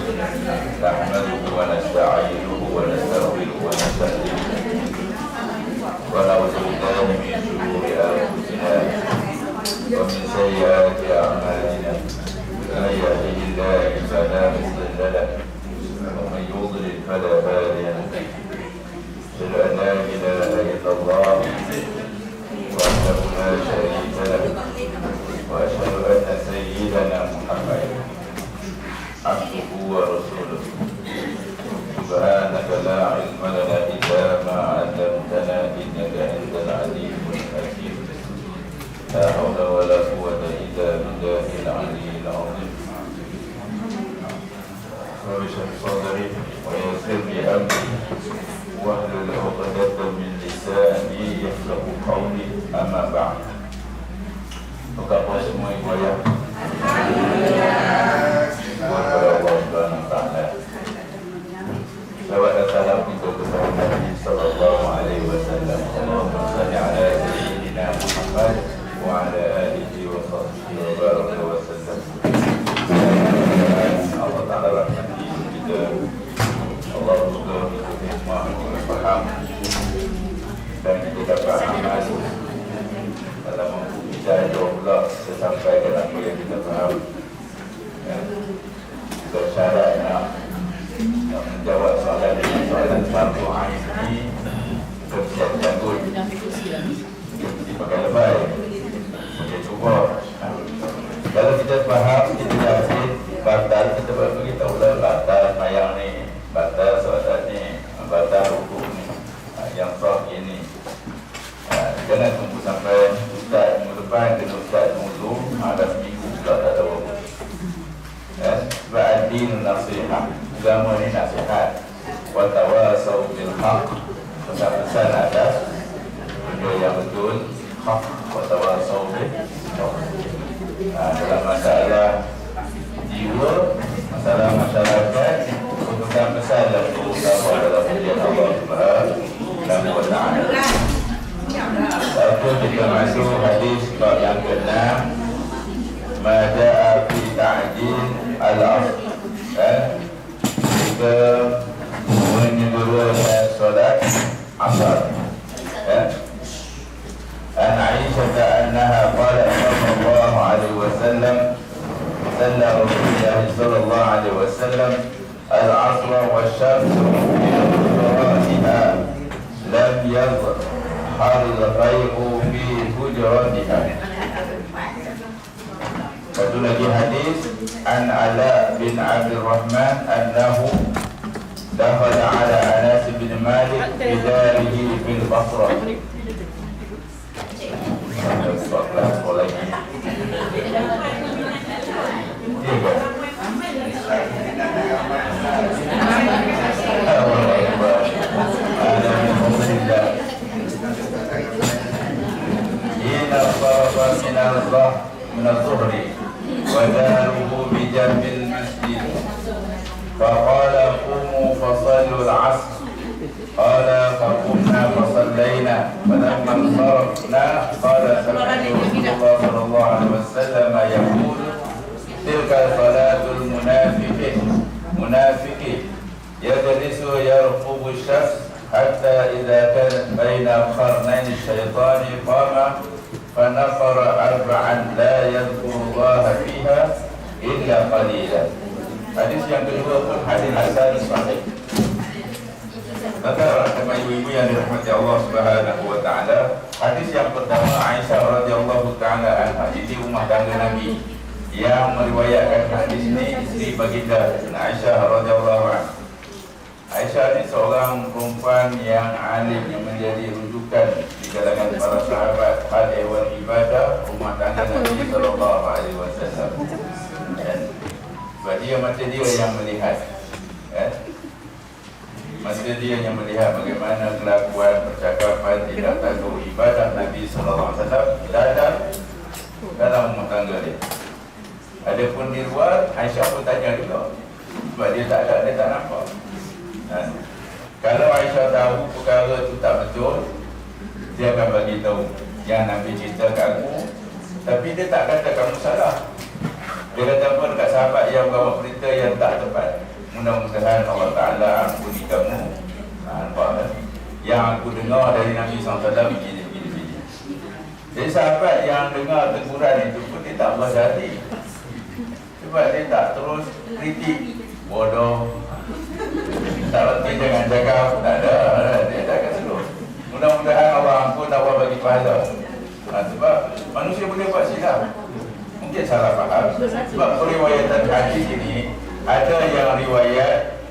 نحمده ونستعينه ونستغفره ونستهديه ونعوذ بالله من شرور أنفسنا ومن سيئات أعمالنا من يهده الله فلا مضل له ومن يضلل فلا هادي له أشهد أن لا إله إلا الله وحده لا شريك له وأشهد أن سيدنا محمدا عبده ورسوله سبحانك لا علم لنا إلا ما علمتنا إنك أنت العليم الحكيم لا حول ولا قوة إلا بالله العلي العظيم رب اشرح صدري ويسر لي أمري واحلل عقدة من lisani yafqahu qawli amma ba'd. Apa semua ibadah kepada Allah Subhanahu wa taala. Salawat dan salam kita kepada Nabi sallallahu alaihi wasallam. Allahumma shalli ala sayyidina Muhammad wa ala alihi wa sahbihi wa baraka wa sallam. Allah taala rahmati kita. Allah juga hikmah dan faham dan kita dapat amal dalam mampu kita jauh pula sampai ke apa yang kita faham. Bersyarat nak menjawab soalan dengan soalan fardu ain ini bersiap janggut dipakai lebay. Kita cuba kalau kita faham, kita yakin batal, kita baru beritahu lah batal mayang ni, batal solat ni, batal rukuk ni, yang sah ini. Jangan tunggu sampai ustaz minggu depan kena ustaz tunggu ada seminggu pula tak tahu. Sebab ad-din nasihat, agama ni nasihat. Wa tawasau bil haq, pesan-pesan ada benda yang betul, haq. Wa tawasau bil haq. Dalam masalah jiwa, masalah masyarakat, pesan-pesan dan terutama dalam ujian Allah Subhanahu wa ta'ala. Satu kita masuk hadis bab yang ke-6, Maja'a fi ta'jil al-asr. Kita menyebutkan solat asar. An Aisyah annaha qalat sallallahu alaihi wasallam salla Rasulullah sallallahu alaihi wasallam al-asr wa syamsu min dhuratiha lam yadhhar al-ghaibu fi hujratiha. Satu lagi hadis an Ala bin Abdul Rahman annahu dakhala ala Anas bin Malik fi darihi bil Basrah. Sekolah ini من الظهر وداره بجنب المسجد فقال قوموا فصلوا العصر قال فقمنا فصلينا فلما انصرفنا قال سمعت رسول الله صلى الله عليه وسلم يقول تلك صلاة المنافق يجلس يرقب الشمس حتى إذا كانت بين قرنين الشيطان قام فنفر أربعا لا يذكر الله فيها إلا قليلا. Hadis yang kedua pun hadis hasan sahih. Maka teman ibu-ibu yang dirahmati Allah Subhanahu wa taala, hadis yang pertama Aisyah radhiyallahu taala anha, isteri rumah tangga Nabi, yang meriwayatkan hadis ini isteri baginda Aisyah radhiyallahu anha. Aisyah ni seorang perempuan yang alim, yang menjadi rujukan di kalangan para sahabat hal ehwal ibadah rumah tangga Nabi sallallahu alaihi wasallam. Sebab dia mata dia yang melihat, mata dia yang melihat bagaimana kelakuan, percakapan, tidak tangguh ibadah Nabi sallallahu alaihi wasallam dalam rumah tangga dia. Adapun di luar, Aisyah pun tanya juga, sebab dia tak ada, dia tak nampak. Kalau Aisyah tahu perkara itu tak betul, dia akan bagi tahu, yang Nabi cerita kat aku, tapi dia tak kata kamu salah. Dia kata apa dekat sahabat yang bawa berita yang tak tepat. mudah-mudahan Allah Ta'ala ampuni kamu. Nampak kan? Yang aku dengar dari Nabi SAW begini. Jadi sahabat yang dengar teguran itu pun dia tak puas hati, sebab dia tak terus kritik, bodoh, tak berhenti jangan cakap, tak ada, dia dah akan seluruh. Mudah-mudahan Allah ampun, Allah bagi pahala. Sebab manusia boleh buat silap, mungkin salah faham. Sebab periwayatan hadis ini ada yang riwayat,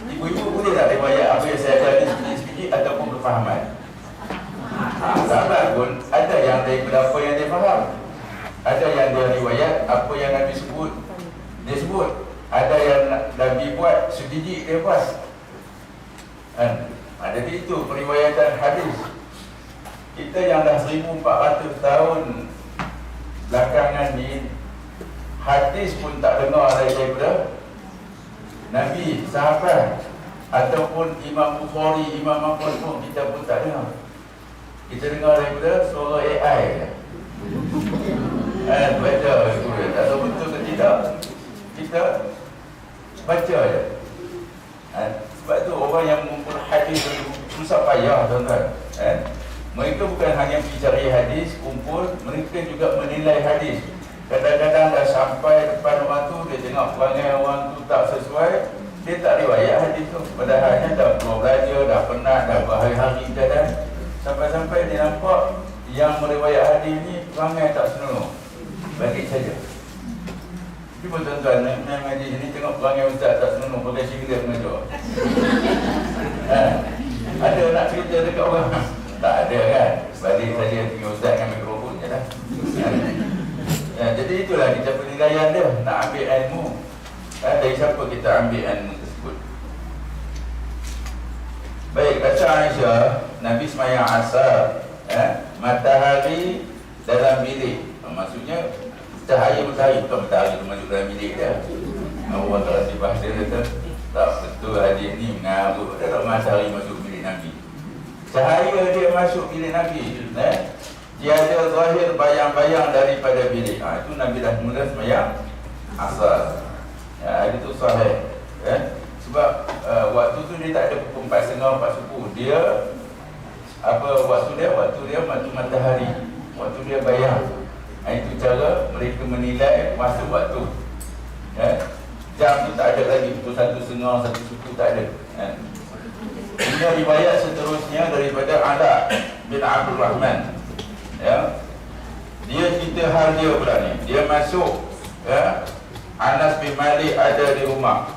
ibu-ibu boleh tak riwayat apa yang saya ada sedikit-sedikit ataupun kefahaman. Sahabat pun ada yang daripada apa yang dia faham, ada yang dia riwayat apa yang Nabi sebut, dia sebut. Ada yang Nabi buat sedikit dia puas. Jadi itu periwayatan hadis. Kita yang dah 1400 tahun belakangan ni, hadis pun tak dengar daripada Nabi, sahabat ataupun Imam Bukhari, Imam Ahmad pun kita pun tak dengar. Kita dengar daripada suara AI. Baca itu, tak tahu betul ke tidak, kita baca je. Sebab tu orang yang mengumpul hadis susah payah, tuan-tuan. Mereka bukan hanya pergi cari hadis, kumpul, mereka juga menilai hadis. Kadang-kadang dah sampai depan orang tu, dia tengok perangai orang tu tak sesuai, dia tak riwayat hadis tu. Padahalnya dah pernah belajar, dah penat, dah berhari-hari jalan, sampai-sampai dia nampak yang meriwayat hadis ni perangai tak senonoh, balik saja. Cuba tuan-tuan nak ngaji sini, tengok perangai ustaz tak senonoh, pakai singlet mengajar. Ada nak cerita dekat orang? Tak ada kan? Balik saja tinggal ustaz dengan mikrofon je lah. Jadi itulah kita penilaian dia, nak ambil ilmu. Dari siapa kita ambil ilmu tersebut? Baik, kata Aisyah, Nabi semayang asar, matahari dalam bilik. Maksudnya cahaya matahari, bukan matahari tu masuk dalam bilik dia. Allah tak kasih bahasa dia kata, tak betul hadis ni mengarut dalam matahari masuk bilik Nabi. Cahaya dia masuk bilik Nabi, tiada zahir bayang-bayang daripada bilik. Itu Nabi dah mula semayang asar. Itu sahih. Sebab waktu tu dia tak ada pukul 4.30, 4 subuh. Dia waktu matahari, waktu dia bayang. Itu cara mereka menilai masa waktu. Jam tu tak ada lagi, pukul 1.30, 1 subuh tak ada. Ini riwayat seterusnya daripada Ala bin Abdul Rahman. Dia cerita hal dia pula ni. Dia masuk, Anas bin Malik ada di rumah.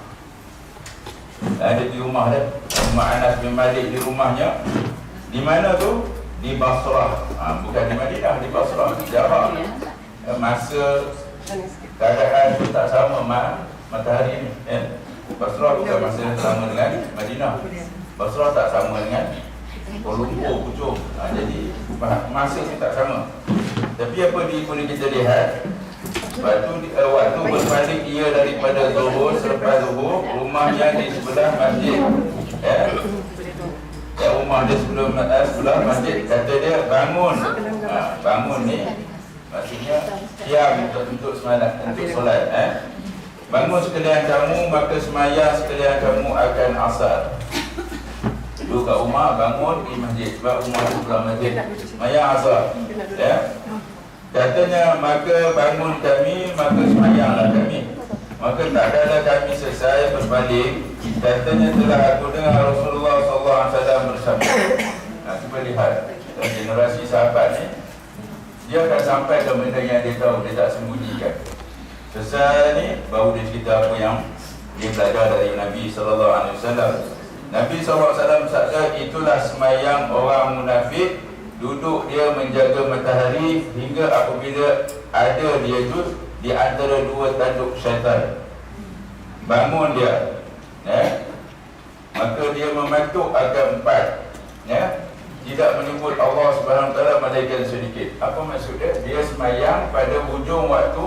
Ada di rumah dia. Rumah Anas bin Malik di rumahnya. Di mana tu? Di Basrah. Bukan di Madinah, di Basrah. Jarak. Masa keadaan tu tak sama matahari ni. Basrah bukan masa yang sama dengan Madinah. Basrah tak sama dengan Kuala Lumpur, Puchong. Jadi masa tu tak sama. Tapi apa boleh kita lihat, waktu berbalik dia daripada Zuhur, selepas Zuhur, rumahnya di sebelah masjid. Rumah dia sebelah masjid. Kata dia bangun. Bangun ni maksudnya diam untuk semalat, untuk solat. Bangun sekalian kamu, maka semayang sekalian kamu akan asar. Duduk kat rumah, bangun pergi masjid. Sebab rumah tu sebelah masjid, semayang asar. Katanya, maka bangun kami, maka semayanglah kami. Maka tak adalah kami selesai berbalik, katanya telah aku dengar Rasulullah SAW bersabda. Cuba lihat, generasi sahabat ni, dia akan sampai ke benda yang dia tahu, dia tak sembunyikan. Selesai ni, baru dia cerita apa yang dia belajar dari Nabi SAW. Nabi SAW sabda, itulah semayang orang munafik. Duduk dia menjaga matahari hingga apabila ada dia duduk di antara dua tanduk syaitan. Bangun dia, maka dia mematuk akan 4, tidak menyebut Allah SWT melainkan sedikit. Apa maksud dia? Dia semayang pada hujung waktu,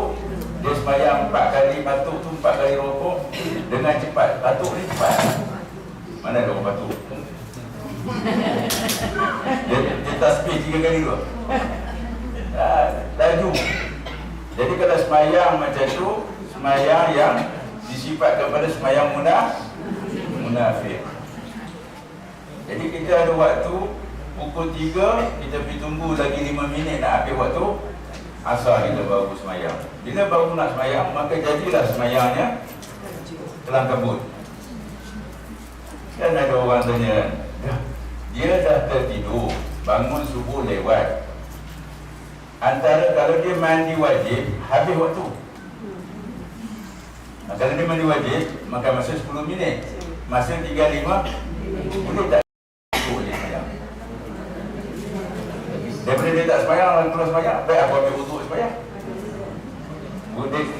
dia semayang 4 kali patuk tu, 4 kali rokok dengan cepat. Patuk ni cepat. Mana ada orang patuk? Dia tasbih 3 kali tu. Laju. Jadi kalau semayang macam tu, semayang yang di disifatkan pada semayang munafik. Jadi kita ada waktu pukul 3, kita pergi tunggu lagi 5 minit nak habis waktu asar, kita baru semayang. Bila baru nak semayang, maka jadilah semayangnya kelam kabut. Kan ada orang tanya, dia dah tertidur, bangun subuh lewat, antara kalau dia mandi wajib, habis waktu. Kalau dia mandi wajib, maka masa 10 minit, masa 35, boleh tak boleh semayang. Daripada dia tak semayang, orang keluar semayang, baik aku ambil wuduk semayang.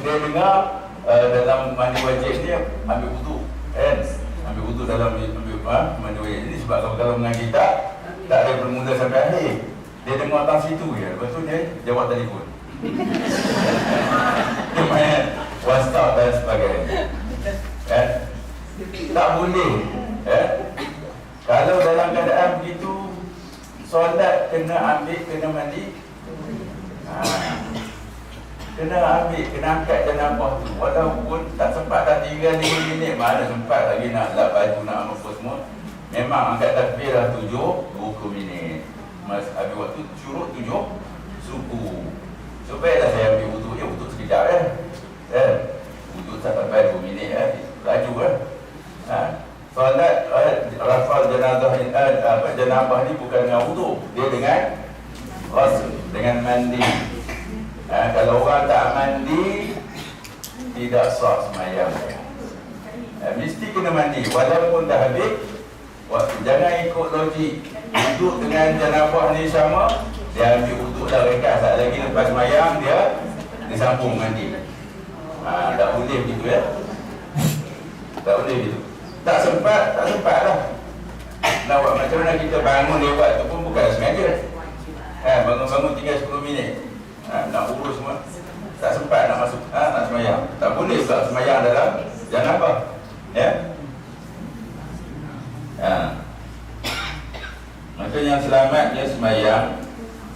Dia dengar dalam mandi wajib dia, ambil wuduk, kan? Ambil wuduk dalam mandi wajib. Ini sebab kalau mengaji tak ada bermula sampai akhir. Dia dengar tang situ je, lepas tu dia jawab telefon. Dia main WhatsApp dan sebagainya. Tak boleh. Kalau dalam keadaan begitu, solat kena ambil, kena mandi. Kena ambil, kena angkat jenazah tu. Walaupun tak sempat dah 3-5 minit, mana sempat lagi nak lap baju, nak apa semua. Memang angkat takbir dah 20 minit. Habis waktu syuruk 7 suku. So baiklah saya ambil wuduk, wuduk sekejap wuduk tak sampai 2 minit laju solat rafal jenazah jenabah ni bukan dengan wuduk, dia dengan ghusl, dengan mandi. Kalau orang tak mandi, tidak sah semayang. Mesti kena mandi walaupun dah habis. Jangan ikut logik wuduk dengan jenabah ni sama, dia ambil wuduk dah ringkas, tak lagi lepas semayang dia disambung mandi. Tak boleh begitu tak boleh begitu. Tak sempat lah. Nak buat macam mana kita bangun lewat tu pun bukan sengaja. Bangun-bangun tinggal 10 minit, nak urus semua, tak sempat nak masuk, nak semayang. Tak boleh tak semayang dalam janabah. Maka yang selamatnya semayang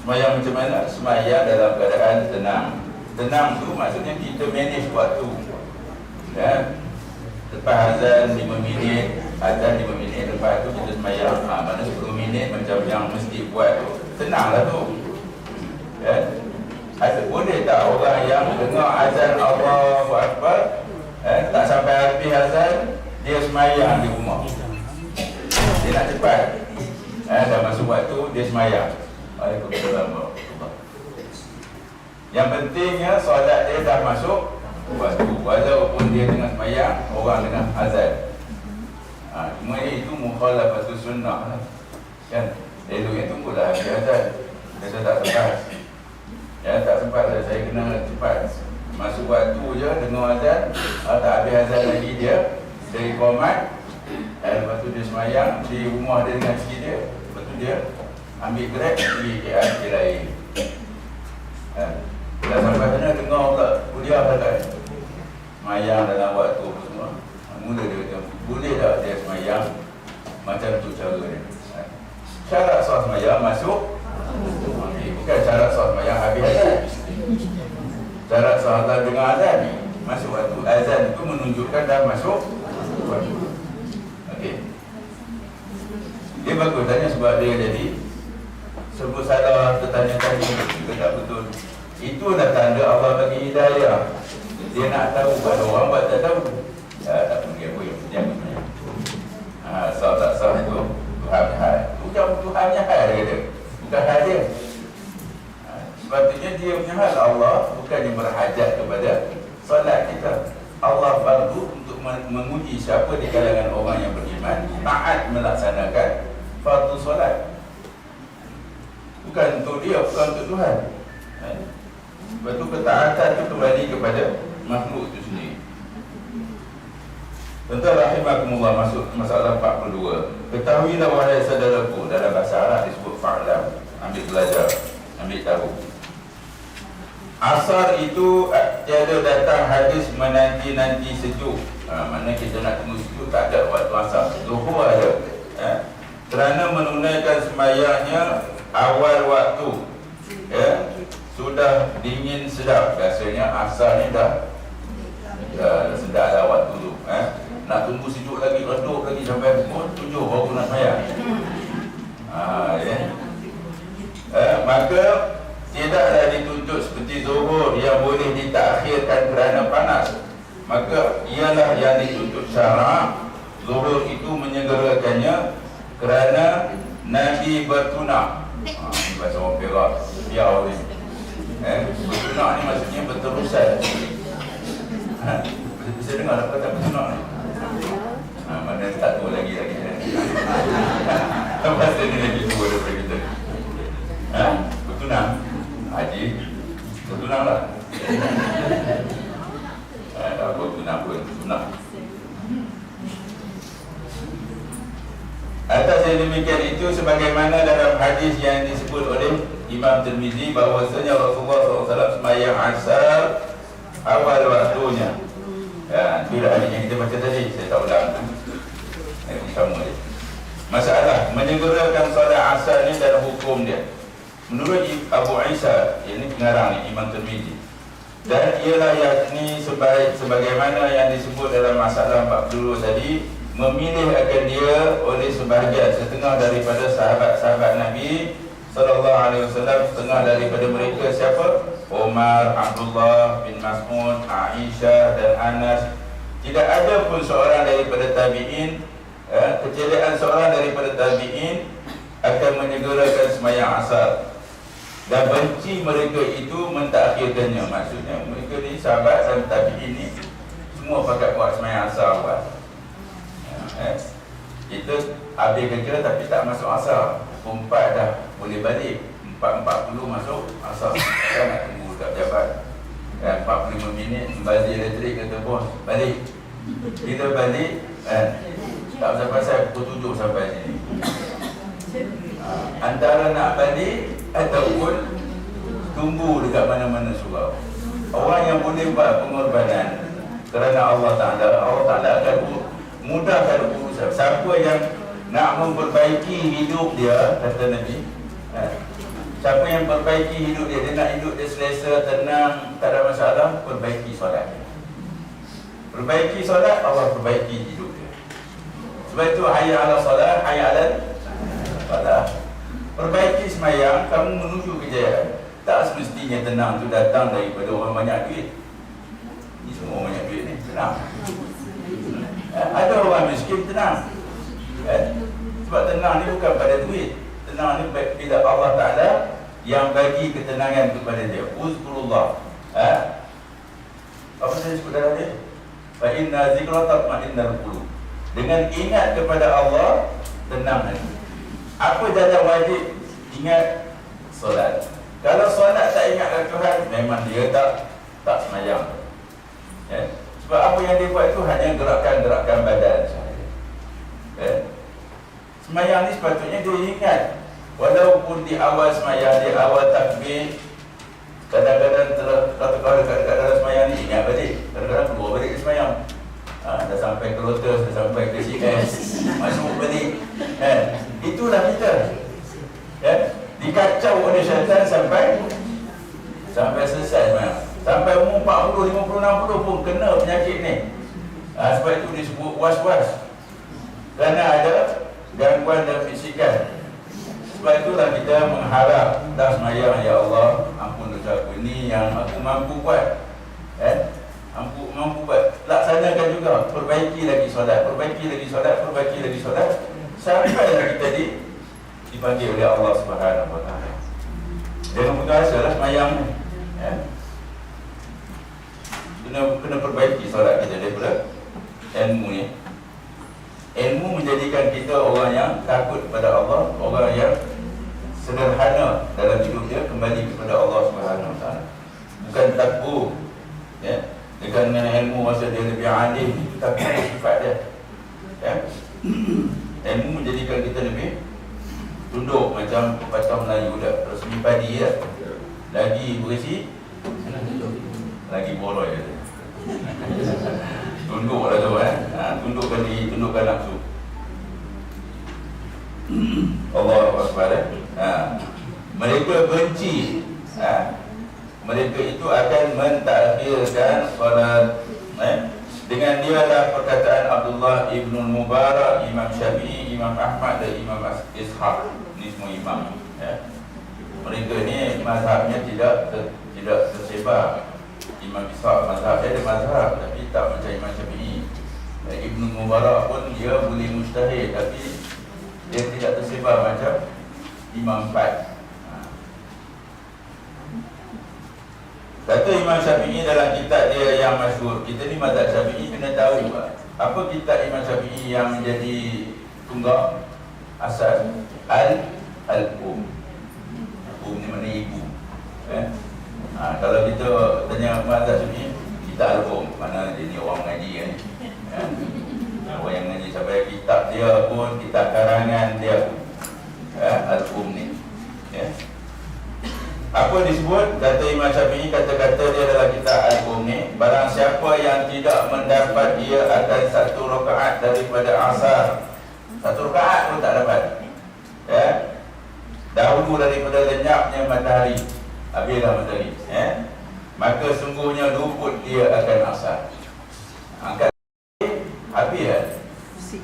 macam mana? Semayang dalam keadaan tenang. Tenang tu maksudnya kita manage waktu. Lepas azan 5 minit, lepas tu kita semayang. Mana 10 minit macam yang mesti buat tu, tenanglah tu. Boleh tak orang yang dengar azan Allahu Akbar, tak sampai habis azan, dia semayang di rumah. Dia nak cepat, dah masuk waktu, dia semayang. Waalaikumsalam. Yang pentingnya solat dia dah masuk waktu, walaupun dia tengah semayang, orang tengah azan. Cuma itu mukhalafatus sunnah lah. Kan? Eloknya tunggulah habis azan. Saya tak sempat. Tak sempat lah, saya kena cepat. Masuk waktu je, dengar azan, tak habis azan lagi dia komat. Lepas tu dia semayang di rumah dia dengan isteri dia. Lepas tu dia ambil grab pergi KL lain. Dah sampai sana dengar pula kuliah dah semayang dalam waktu apa semua. Mula dia kata, boleh tak dia semayang macam tu cara dia. Syarat sah semayang masuk, bukan syarat sah semayang habis azan. Syarat sah azan dengar azan ni masuk waktu. Azan itu menunjukkan dah masuk waktu. Dia bagus tanya sebab dia jadi sebut salah, tertanya-tanya juga tak betul. Itu dah tanda Allah bagi hidayah. Dia nak tahu, kalau orang buat tak tahu, tak pergi apa yang penting sebenarnya. Sah tak sah itu Tuhan hal. Tuhannya hal dia kata, bukan hal dia. Sepatutnya dia punya hal. Allah bukannya berhajat kepada solat kita. Allah fardu untuk menguji siapa di kalangan orang yang beriman taat melaksanakan fardu solat. Bukan untuk dia, bukan untuk Tuhan. Sebab tu ketaatan itu kembali kepada makhluk itu sendiri. Tuan-tuan rahimakumullah, masuk masalah 42. Ketahuilah wahai saudaraku, dalam bahasa Arab disebut fa'lam, ambil belajar, ambil tahu. Asar itu tiada datang hadis menanti-nanti sejuk. Mana kita nak tunggu sejuk, tak ada waktu asar. Zuhur ada. Kerana menunaikan sembahyangnya awal waktu, sudah dingin sedap. Biasanya asar ni dah sedap lah waktu tu. tunggu sejuk lagi, redup lagi sampai pukul 7 baru nak sembahyang. Ya. Maka tidaklah dituntut seperti zuhur yang boleh ditakhirkan kerana panas. Maka ialah yang dituntut syarak. Zuhur itu menyegerakannya kerana Nabi bertunang. Ini bahasa orang Perak, biar ni. Bertunang ni maksudnya berterusan. Bisa dengar apa kata bertunang ni? Mana tak tahu lagi. Bahasa ni lagi tua daripada kita. Bertunang Haji, bertunang lah. Tak bertunang pun, bertunang. Atas yang demikian itu, sebagaimana dalam hadis yang disebut oleh Imam Tirmizi, bahawasanya Rasulullah SAW sembahyang asar awal waktunya. Itulah hadis yang kita baca tadi, saya tak ulang. Sama dia. Masalah menyegerakan solat asar ni dalam hukum dia. Menurut Abu Isa, ini pengarang ni, Imam Tirmizi, dan ialah yakni sebagaimana yang disebut dalam masalah 40 tadi, memilih akan dia oleh sebahagian setengah daripada sahabat-sahabat Nabi sallallahu alaihi wasallam. Setengah daripada mereka siapa? Umar, Abdullah bin Mas'ud, Aisyah dan Anas. Tidak ada pun seorang daripada tabi'in, keceliaan seorang daripada tabi'in akan menyegerakan sembahyang asar, dan benci mereka itu mentakhirkannya. Maksudnya mereka ni sahabat dan tabi'in ni semua pakat buat sembahyang asar buat. Kita habis kerja tapi tak masuk asar, 4 dah boleh balik, 4.40 masuk asar. Kan nak tunggu kat pejabat 45 minit, membazir elektrik, kata bos balik. Kita balik tak pasal pukul 7 sampai sini. Antara nak balik ataupun tunggu dekat mana-mana surau. Orang yang boleh buat pengorbanan kerana Allah Ta'ala akan mudahkan urusan. Siapa yang nak memperbaiki hidup dia, kata Nabi, siapa yang perbaiki hidup dia, dia nak hidup dia selesa, tenang, tak ada masalah, perbaiki solat. Perbaiki solat, Allah perbaiki hidup dia. Sebab itu hayya ala solat, hayya ala solat. Perbaiki sembahyang, kamu menuju kejayaan. Tak semestinya tenang tu datang daripada orang banyak duit. Ini semua banyak duit ni, tenang. Ada orang miskin tenang. Sebab tenang ni bukan pada duit. Tenang ni bila Allah Ta'ala yang bagi ketenangan kepada dia. Uzkurullah. Apa saya sebut dalam dia? Fa inna zikra tatma'innal qulub. Dengan ingat kepada Allah, tenang hati. Apa jalan wajib? Ingat solat. Kalau solat tak ingat Tuhan, memang dia tak semayang. Sebab apa yang dia buat itu hanya gerakan-gerakan badan sahaja. Semayang ni sepatutnya dia ingat. Walaupun di awal semayang, di awal takbir, kadang-kadang terkadang dekat dalam semayang ni ingat balik. Kadang-kadang keluar balik ke semayang. Dah sampai ke Lotus, dah sampai ke CS, masuk balik. Itulah kita. Dikacau oleh syaitan sampai selesai semayang. Sampai umur 40, 50, 60 pun kena penyakit ni. Sebab itu disebut was-was, kerana ada gangguan dan fisikan. Sebab itulah kita mengharap dah semayang, ya Allah, ampun dosa aku ni yang aku mampu buat. Mampu buat. Laksanakan juga, perbaiki lagi solat, perbaiki lagi solat, perbaiki lagi solat, sampailah kita dipanggil oleh Allah Subhanahu Wa Taala. Jangan putus asa lah semayang ni. Kena perbaiki solat kita daripada ilmu ni. Ilmu menjadikan kita orang yang takut kepada Allah, orang yang sederhana dalam hidup dia, kembali kepada Allah Subhanahu Wa Taala. Bukan takut dengan ilmu masa dia lebih alim, itu takut sifat dia. Ilmu menjadikan kita lebih tunduk, macam pepatah Melayu dah, resmi padi ya. Lagi berisi, lagi boroi. Tunduklah tu tundukkan diri, tundukkan nafsu. Allahu Akbar. Mereka benci, mereka itu akan mentakhirkan solat Dengan dia adalah perkataan Abdullah ibn Mubarak, Imam Syafi'i, Imam Ahmad dan Imam Ishaq. Ini semua imam, ya. Mereka ni mazhabnya tidak tersebar. Imam Ishaq mazhab dia ada mazhab, tapi tak macam Imam Syafi'i. Ibn Mubarak pun dia boleh mujtahid, tapi dia tidak tersebar macam Imam Empat. Kata Imam Syafi'i dalam kitab dia yang masyhur, kita ni mazhab Syafi'i kena tahu apa kitab Imam Syafi'i yang menjadi tunggak asas Al-Um. Ni mana ibu, kalau kita tanya mazhab Syafi'i, kitab Al-Um, mana dia ni orang mengaji kan, orang yang mengaji sampai kitab dia pun, kitab karangan dia pun, Al-Um ni, ya. Apa disebut? Kata Imam Syafi'i, kata-kata dia dalam kitab Al-Um ni, barang siapa yang tidak mendapat dia akan satu rakaat daripada asar, satu rakaat pun tak dapat, ya, dahulu daripada lenyapnya matahari, habislah matahari, maka sungguhnya luput dia akan asar. Angkat habis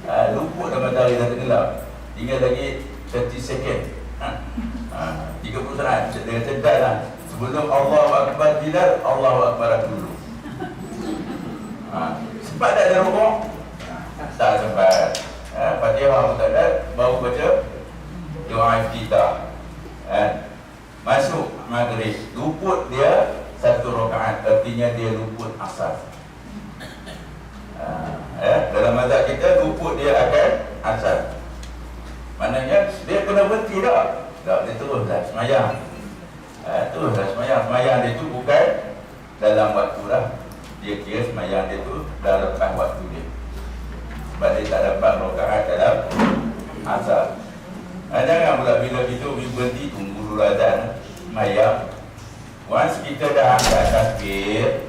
kan, luput dah matahari dah tenggelam, tinggal lagi 30 second, 30 saat, dengan cedal lah. Sebelum Allahu Akbar Bilal, Allahu Akbar dulu. Sempat tak ada rukuk? Tak sempat. Fatihah pun tak ada, baru baca doa iftitah. Masuk maghrib, luput dia satu rakaat, artinya dia luput asar. Dalam mazhab kita, luput dia akan asar. Maknanya dia kena berhenti tak? Tak, dia teruslah semayang. Teruslah semayang. Semayang dia tu bukan dalam waktu lah. Dia kira semayang dia tu dah lepas waktu dia, sebab dia tak dapat rakaat dalam asar. Jangan pula bila kita berhenti, tunggu dulu azan semayang. Once kita dah angkat takbir,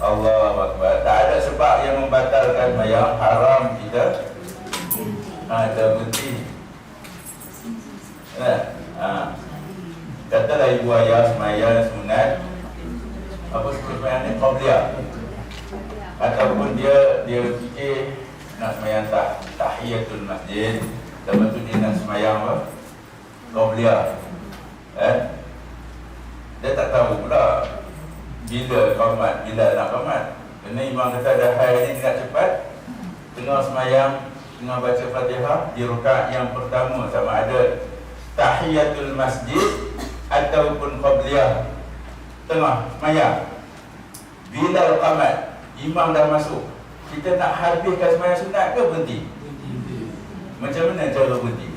Allahu Akbar, tak ada sebab yang membatalkan semayang. Haram kita berhenti. Katalah ibu ayah semayang sunat, apa sebut semayang ni, qabliyah, ataupun dia fikir nak semayang tahiyatul masjid, lepas tu dia nak semayang apa, qabliyah, dia tak tahu pula bila qamat, bila nak qamat. Kerana imam kata dah hari ni nak cepat, tengah semayang, tengah baca Fatihah di rakaat yang pertama, sama ada tahiyatul masjid ataupun qabliyah, tengah semayang, bila qamat, imam dah masuk, kita nak habiskan semayang sunat ke berhenti? Macam mana cara berhenti?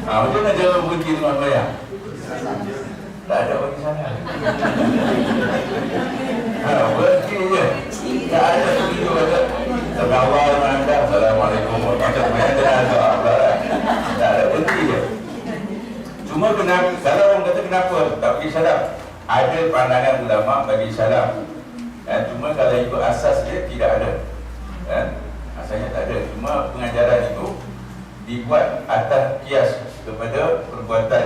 Macam mana cara berhenti tengah semayang? Tak ada bagi salah. Berhenti je, tak ada begitu kata Assalamualaikum warahmatullahi wabarakatuh. Tak ada berhenti je. Cuma kenapa, kalau orang kata kenapa tak bagi salam, ada pandangan ulama bagi salam, cuma kalau ikut asas dia tidak ada, asasnya tak ada. Cuma pengajaran itu dibuat atas kias kepada perbuatan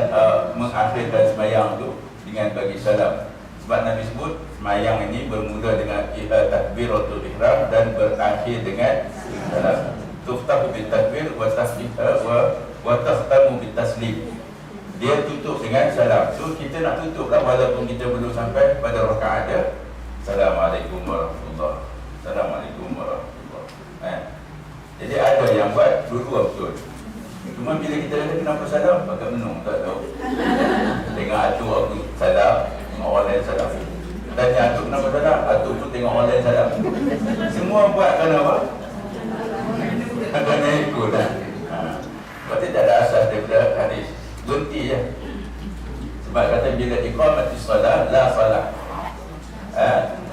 mengakhirkan semayang itu dengan bagi salam. Sebab Nabi sebut semayang ini bermula dengan takbiratul ihram dan berakhir dengan salam. Tuftahu bil takbir wa takhtamu bil taslim. Dia tutup dengan salam. So kita nak tutuplah walaupun kita belum sampai pada rakaat dia. Assalamualaikum warahmatullahi wabarakatuh. Assalamualaikum warahmatullahi wabarakatuh. Jadi ada yang buat dua-dua betul. Cuma bila kita kata kenapa salam, agak menung, tak tahu. Tengok atuk aku salam, tengok orang lain salam. Tanya atuk kenapa salam, atuk pun tengok orang lain salam. Semua buat kerana apa? Kerana ikut lah. Sebab dia tak ada asas daripada hadis. Berhenti je. Sebab kata bila iqamatis salat, la salat.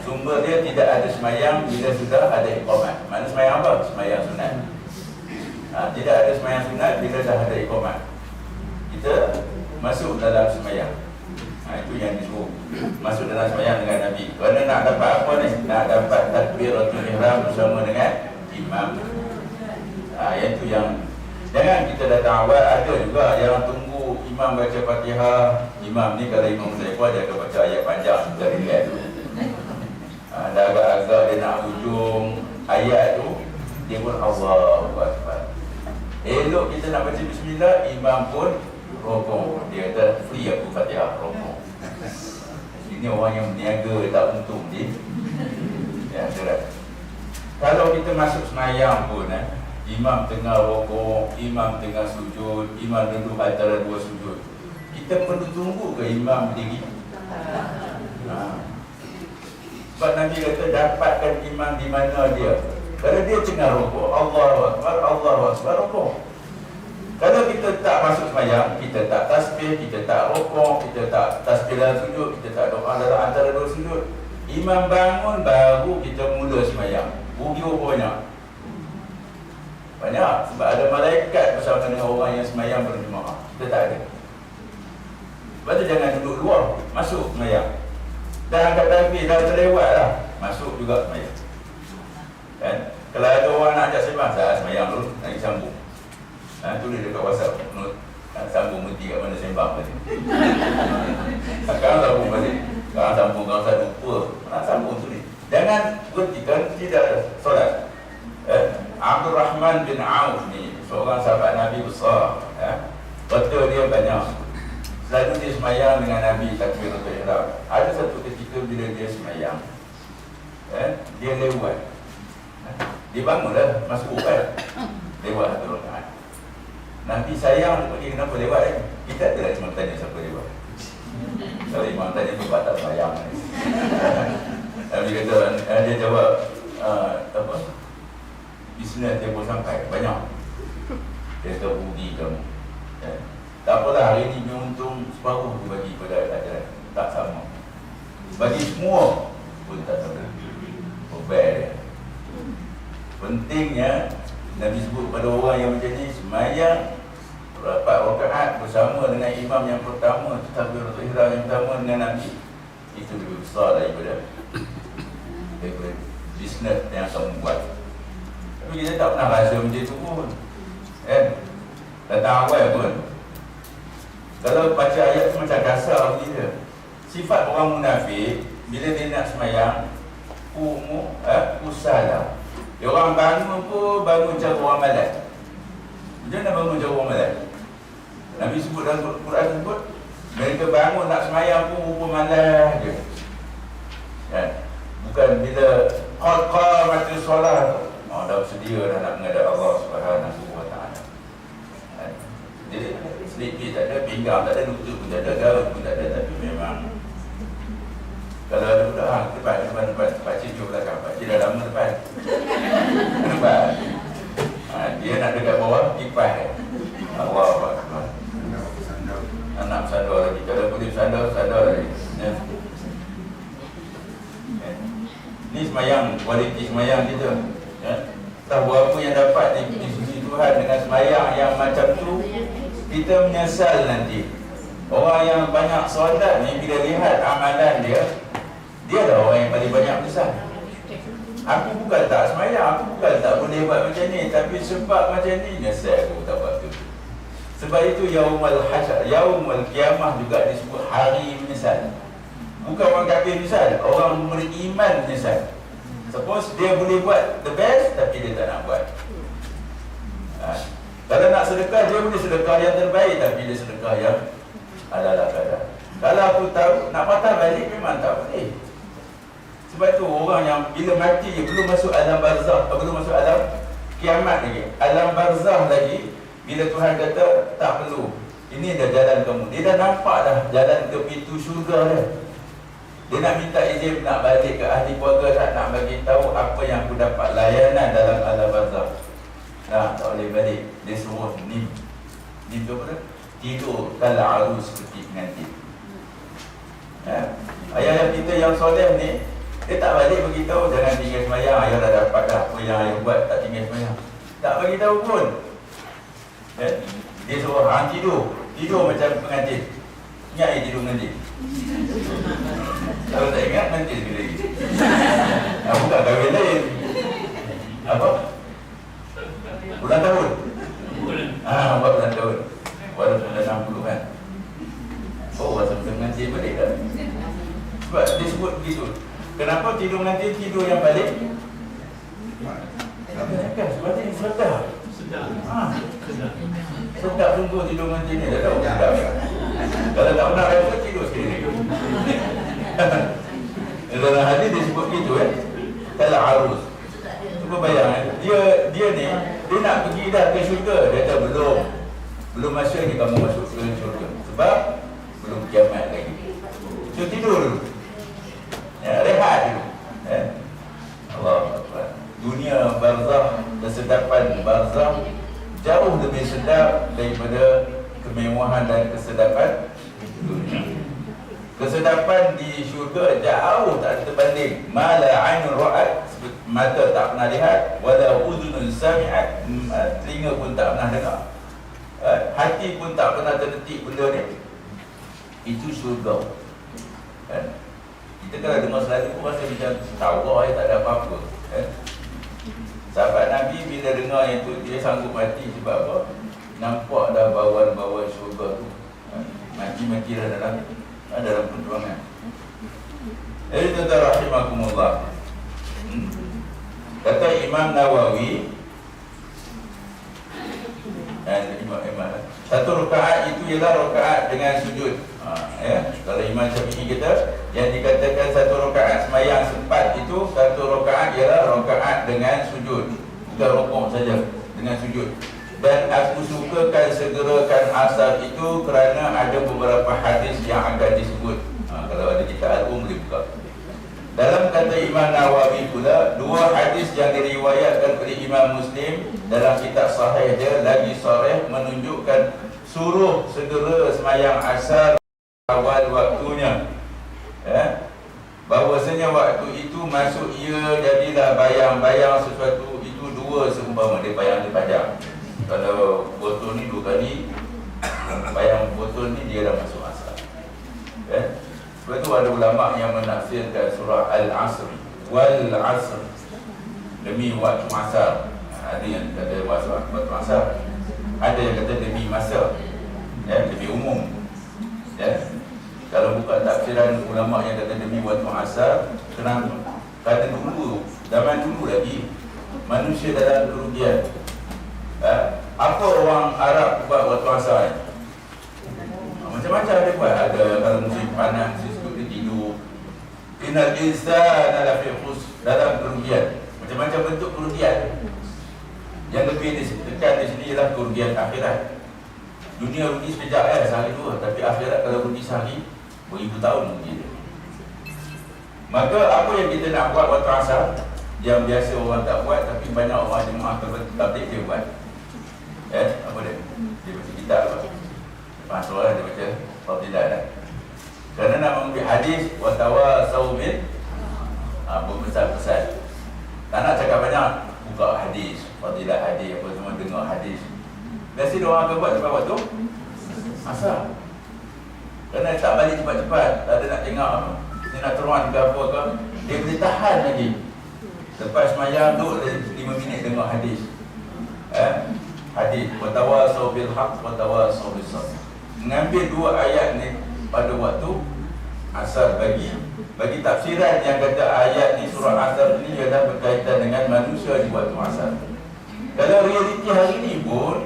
Sumber dia tidak ada semayang bila sudah ada iqamat. Mana semayang apa? Semayang sunat. Tidak ada semayang sunat bila dah ada iqamat. Kita masuk dalam semayang. Itu yang disebut masuk dalam semayang dengan Nabi. Kerana nak dapat apa ni? Nak dapat takbiratul ihram bersama dengan imam. Yang itu yang jangan kita datang awal. Ada juga yang tunggu imam baca Fatihah. Imam ni kalau imam saya pun dia akan baca ayat panjang dari lihat tu. dah agak-agak dia nak hujung ayat tu, dia pun Allahu Akbar. Elok kita nak baca bismillah, imam pun rokok. Dia kata free aku Fatihah rokok. Ini orang yang berniaga tak untung dia. Ya, betul. Kalau kita masuk semayang pun imam tengah rokok, imam tengah sujud, imam duduk antara dua sujud, kita perlu tunggu ke imam berdiri? Sebab Nabi kata dapatkan imam di mana dia. Kalau dia tengah rokok, Allahu Akbar, rokok. Kalau kita tak masuk semayang, kita tak tasbih, kita tak rokok, kita tak tasbih dalam sujud, kita tak doa dalam antara dua sujud, imam bangun baru kita mula semayang. Rugi banyak. Banyak. Sebab ada malaikat bersama dengan orang yang semayang berjemaah. Kita tak ada. Sebab tu jangan duduk luar, masuk semayang. Dah angkat takbir, dah terlewat lah, masuk juga semayang. Kan? Kalau ada orang nak ajak sembang, saya semayang dulu, nak sambung. Tulis dekat WhatsApp, sambung berhenti kat mana sembang tadi. Sekarang sambung balik. Sekarang sambung, kalau saya lupa, nak sambung tulis. Jangan berhentikan, tidak solat. Abdul Rahman bin Auf ni seorang sahabat Nabi besar. Betul dia banyak. Selalu dia semayang dengan Nabi takbiratul ihram. Ada satu ketika bila dia semayang, dia lewat. Dia bangun dah, masuk kan. Lewat satu rakaat. Nabi sayang dia pergi, kenapa lewat kan? Kita tak ada cuma tanya siapa lewat. Kalau imam tanya sebab tak semayang. Nabi kata, dia jawab, apa? Bisnes dia pun sampai, banyak. Dia kata, rugi kamu. Tak apalah, hari ini untung separuh dia bagi pada ajaran. Tak sama. Bagi semua pun tak sama. Obey. Pentingnya, Nabi sebut pada orang yang macam ni, semayang 4 rakaat bersama dengan imam yang pertama, takbiratul ihram yang pertama dengan Nabi, itu lebih besar daripada bisnes yang kamu buat. Tapi kita tak pernah rasa macam tu pun. Datang awal pun, kalau baca ayat tu macam kasar begitu. Sifat orang munafik, bila dia nak semayang, usalah. Dia orang bangun pun bangun cara orang malas. Macam mana bangun cara orang malas? Nabi sebut dalam Quran sebut, mereka bangun nak semayang pun rupa malas je. Bukan bila qamatis solat, dah sedia dah nak menghadap Allah Subhanahu wa taala. Jadi sedikit tak ada, pinggang tak ada, lutut pun tak ada, gaut pun tak ada, tapi memang kalau ada budak, depan, pakcik jauh belakang, pakcik dah lama depan. Nampak? Dia nak dekat bawah, kipas. Allah Akbar. Anak bersandar lagi, kalau boleh bersandar lagi. Ni semayang, kualiti semayang kita. Tahu apa yang dapat di sisi Tuhan dengan semayang yang macam tu, kita menyesal nanti. Orang yang banyak solat ni, bila lihat amalan dia adalah orang yang paling banyak besar. Aku bukan tak semayang, aku bukan tak boleh buat macam ni, tapi sebab macam ni, nyesal aku tak buat tu. Sebab itu yaumul hasyar, yaumul kiamah juga disebut hari menyesal. Bukan orang kafir menyesal, orang beriman menyesal. Suppose dia boleh buat the best, tapi dia tak nak buat. Kalau nak sedekah, dia boleh sedekah yang terbaik, tapi dia sedekah yang ala-ala kadar. Kalau aku tahu, nak patah balik memang tak boleh. Sebab tu orang yang bila mati je, belum masuk alam barzah, belum masuk alam kiamat lagi, alam barzah lagi, bila Tuhan kata tak perlu, ini dah jalan kamu. Dia dah nampak dah jalan ke pintu syurga dah. Dia nak minta izin nak balik ke ahli keluarga, nak bagi tahu apa yang aku dapat layanan dalam alam barzah. Tak boleh balik. Dia suruh nim tu apa? Tidur kalau arus seperti pengantin. Ayah kita yang soleh ni, dia tak balik beritahu jangan tinggal semayang, ayah dah dapat dah apa yang ayah buat, tak tinggal semayang. Tak beritahu pun. Dia suruh tidur macam pengantin. Ingat tidur pengantin? Kalau tak ingat, nanti sekali lagi. Bukan kahwin lain. Apa? Bulan tahun? Buat bulan tahun. Walaupun dah 60 kan. Rasa macam pengantin balik kan. Sebab dia sebut begitu. Kenapa? tidur nanti tidur yang balik. Kan sebab ini sedap. Sedap tunggu tidur nanti ni. Tak tahu sedap. Kalau tak pernah rasa tidur sendiri. Dalam hadis disebut gitu kalau arus. Cuba bayang dia ni dia nak pergi dah ke syurga, dia kata belum masanya kamu masuk ke syurga sebab belum kiamat lagi. So tidur dulu. Rehat dulu. Allah Akbar. Dunia barzakh, kesedapan barzakh jauh lebih sedap daripada kemewahan dan kesedapan dunia. Kesedapan di syurga jauh tak terbanding. Mala ainun ra'at, mata tak pernah lihat, wala udhunun sami'at, telinga pun tak pernah dengar, hati pun tak pernah terdetik benda ni. Itu syurga. Kita kalau dengar selalu pun rasa macam tawa tak ada apa-apa. Sahabat Nabi bila dengar yang tu dia sanggup mati sebab apa? Nampak dah bawaan-bawaan syurga tu. Mati-mati dah dalam perjuangan. Jadi tuan-tuan rahimakumullah. Kata Imam Nawawi, satu rakaat itu ialah rakaat dengan sujud. Kalau Imam Syafi'i kata yang dikatakan satu rakaat semayang sempat itu, satu rakaat ialah rakaat dengan sujud, bukan rukuk saja, dengan sujud. Dan aku sukakan segerakan asar itu kerana ada beberapa hadis yang akan disebut. Kalau ada kita al-um boleh buka. Dalam kata Imam Nawawi pula, dua hadis yang diriwayatkan oleh Imam Muslim dalam kitab sahih dia lagi sahih menunjukkan suruh segera semayang asar awal waktunya. Bahawasanya waktu itu masuk ia jadilah bayang-bayang sesuatu itu dua seumpama dia bayang di pajak. Kalau botol ni 2 kali, bayang botol ni dia dah masuk asar. Sebab tu ada ulama yang menafsirkan surah Al-Asr, wal asr, demi waktu asar. Ada yang kata waktu asar, ada yang kata demi masa, demi umum. Kalau bukan tafsiran ulama yang kata demi waktu asar, kenapa? Kerana dulu, zaman dulu lagi manusia dalam kerugian. Apa orang Arab buat waktu asar ni? Macam-macam dia buat. Ada kalau musim panas, dia tidur. Innal insana lafi khusr, dalam kerugian. Macam-macam bentuk kerugian. Yang lebih ditekan di sini ialah kerugian akhirat. Dunia rugi sekejap sehari dua, tapi akhirat kalau rugi sehari, beribu tahun rugi dia. Maka apa yang kita nak buat waktu asar, yang biasa orang tak buat, tapi banyak orang jemaah tabligh dia buat. Apa dia? Dia baca kitab apa? Masuk dia baca fadilah dah. Kerana nak mengambil hadis watawasau bil berbesar-besar. Tak nak cakap banyak, buka hadis, fadilah hadis, apa semua dengar hadis. Biasa dia orang akan buat sebab waktu asar. Kerana tak balik cepat-cepat, tak ada nak tengok apa, dia nak teruan ke apa ke, dia boleh tahan lagi. Lepas semayang duduk 5 minit dengar hadis. Hadis watawasau bil haq watawasau bis sabr. Mengambil 2 ayat ni pada waktu asar bagi tafsiran yang kata ayat ni surah asar ni ialah berkaitan dengan manusia di waktu asar. Kalau realiti hari ni pun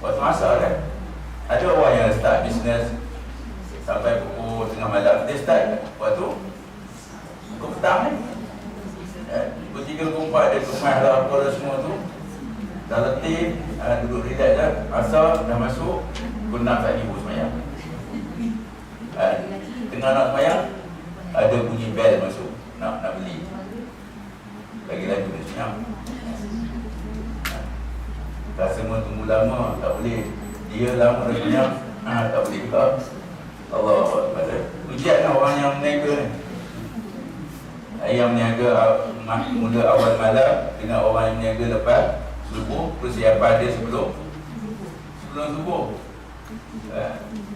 waktu asar kan, ada orang yang start bisnes sampai pukul tengah malam, dia start waktu pukul petang ni. Pukul 3, pukul 4 dia kemas lah apa semua tu, dah letih, duduk relax dah, asar dah masuk, pukul 6 tak ibu semayang. Tengah nak semayang, ada bunyi bel masuk, nak beli. Lagi-lagi dia senyap. Dah semua tunggu lama, tak boleh. Dia lama dah senyap, tak boleh juga. Allah Akbar. Ujian orang yang meniaga ni. Yang meniaga mula awal malam dengan orang yang meniaga lepas subuh, persiapan dia sebelum subuh.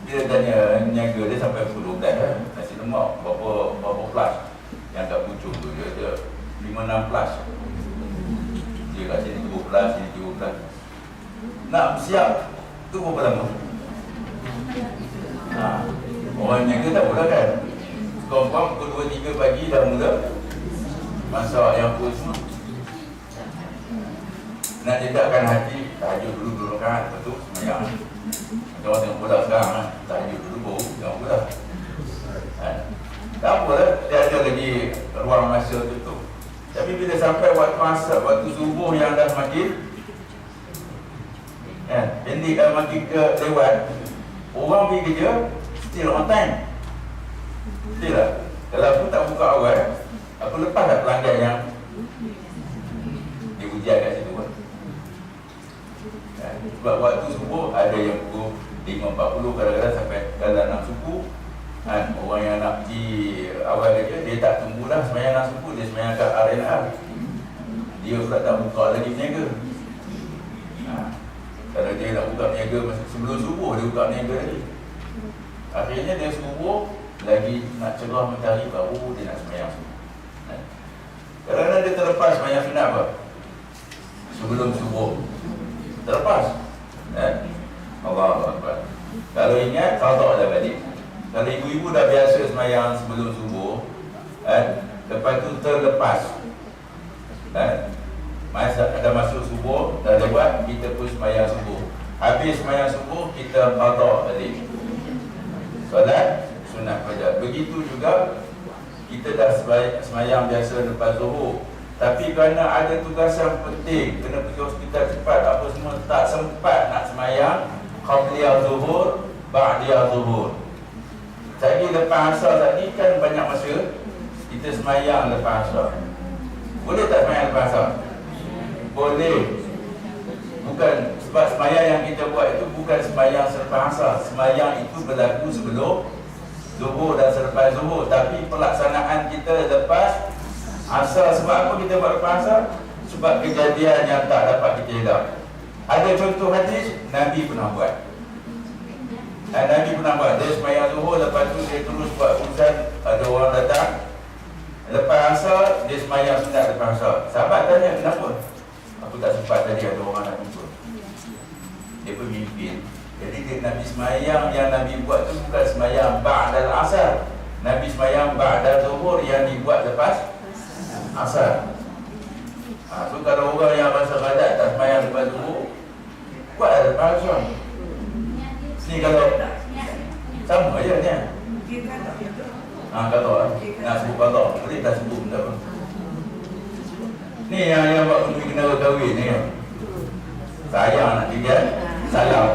Dia tanya niaga dia sampai pukul 12 nasi lemak berapa flash yang kat pucuk tu, dia ada 5-6 flash. Dia kat sini 3 flash, sini 3 flash. Nak siap tu berapa lama? Orang niaga tak boleh kan, Confirm pukul 2-3 pagi dah mula masak yang pun semua. Nak jedakkan hati, tahajud dulu kan, lepas tu semayang. Macam orang tengok bola sekarang kan, tahajud dulu baru tengok bola. Tak apalah, dia ada lagi ruang masa tu. Tapi bila sampai waktu asar, waktu subuh yang dah makin pendek, makin ke lewat, orang pergi kerja still on time. Betul tak? Kalau aku tak buka awal, aku lepas tak pelanggan yang dia ujian kat situ kan. Sebab waktu subuh ada yang pukul 5.40, kadang-kadang sampai dalam 6 subuh kan. Orang yang nak pergi awal kerja, dia tak tunggulah semayang 6 subuh, dia semayang kat RNR. Dia pula tak buka lagi peniaga. Kalau dia nak buka peniaga sebelum subuh, dia buka peniaga lagi. Akhirnya dia subuh lagi nak cerah matahari, baru dia nak semayang subuh. Kadang-kadang dia terlepas semayang sunat apa? Sebelum subuh terlepas. Allahu Akbar. Kalau ingat, qada dah balik. Kalau ibu-ibu dah biasa semayang sebelum subuh, lepas tu terlepas, masa ada masuk subuh, dah lewat, kita pun semayang subuh. Habis semayang subuh, kita qada balik solat sunat fajar. Begitu juga kita dah semayang biasa lepas zuhur, tapi kerana ada tugas yang penting, kena pergi hospital cepat apa semua, tak sempat nak semayang qabliyah zuhur, ba'diyah zuhur. Jadi lepas asar tadi kan banyak masa, kita semayang lepas asar. Boleh tak semayang lepas asar? Boleh. Bukan, sebab semayang yang kita buat itu bukan semayang selepas asar. Semayang itu berlaku sebelum zuhur dan selepas zuhur, tapi pelaksanaan kita lepas asar. Sebab apa kita buat lepas asar? Sebab kejadian yang tak dapat kita elak. Ada contoh hadis, Nabi pernah buat. Nabi pernah buat, dia semayang zuhur, lepas tu dia terus buat urusan, ada orang datang. Lepas asar, dia semayang sunat lepas asar. Sahabat tanya, kenapa? Aku tak sempat tadi, ada orang nak jumpa. Dia pemimpin. Jadi dia Nabi semayang yang Nabi buat tu bukan semayang ba'dal asar. Nabi semayang ba'dal zuhur yang dibuat lepas asar. So kalau orang yang rasa gadat tak semayang lepas zuhur, buat lepas asar. Ni kalau sama je ni. Kata lah. Nak sebut kata, boleh tak sebut benda apa. Ni yang buat untuk kena kahwin ni kan. Sayang nak tinggal, salam.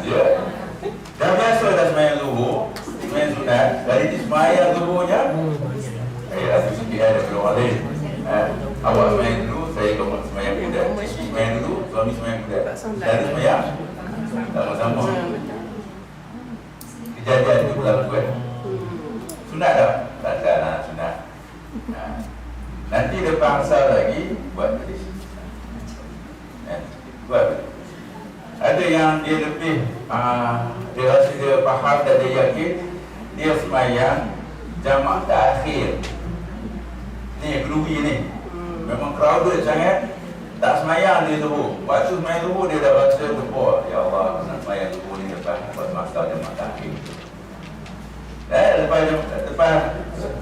Dia dah biasa dah semayang zuhur, semayang sunat. Dari ni semayang zuhurnya, rasa sikit ada keluar lain. Awak semayang dulu, saya kamu semayang kedai. Semayang dulu, suami semayang kedai. Dari semayang sama-sama. Kejadian itu berlaku kan. Sunat tak? Tak ada nak sunat. Nanti lepas asar lagi buat hadis. Buat. Ada yang dia lebih dia rasa dia faham dan dia yakin, dia semayang jamak taakhir. Ni kerugi ni. Memang crowded sangat. Tak semayang dia zuhur. Waktu semayang zuhur dia dah rasa berpuas. Ya Allah, nak semayang zuhur ni lepas masa jamak taakhir. Lepas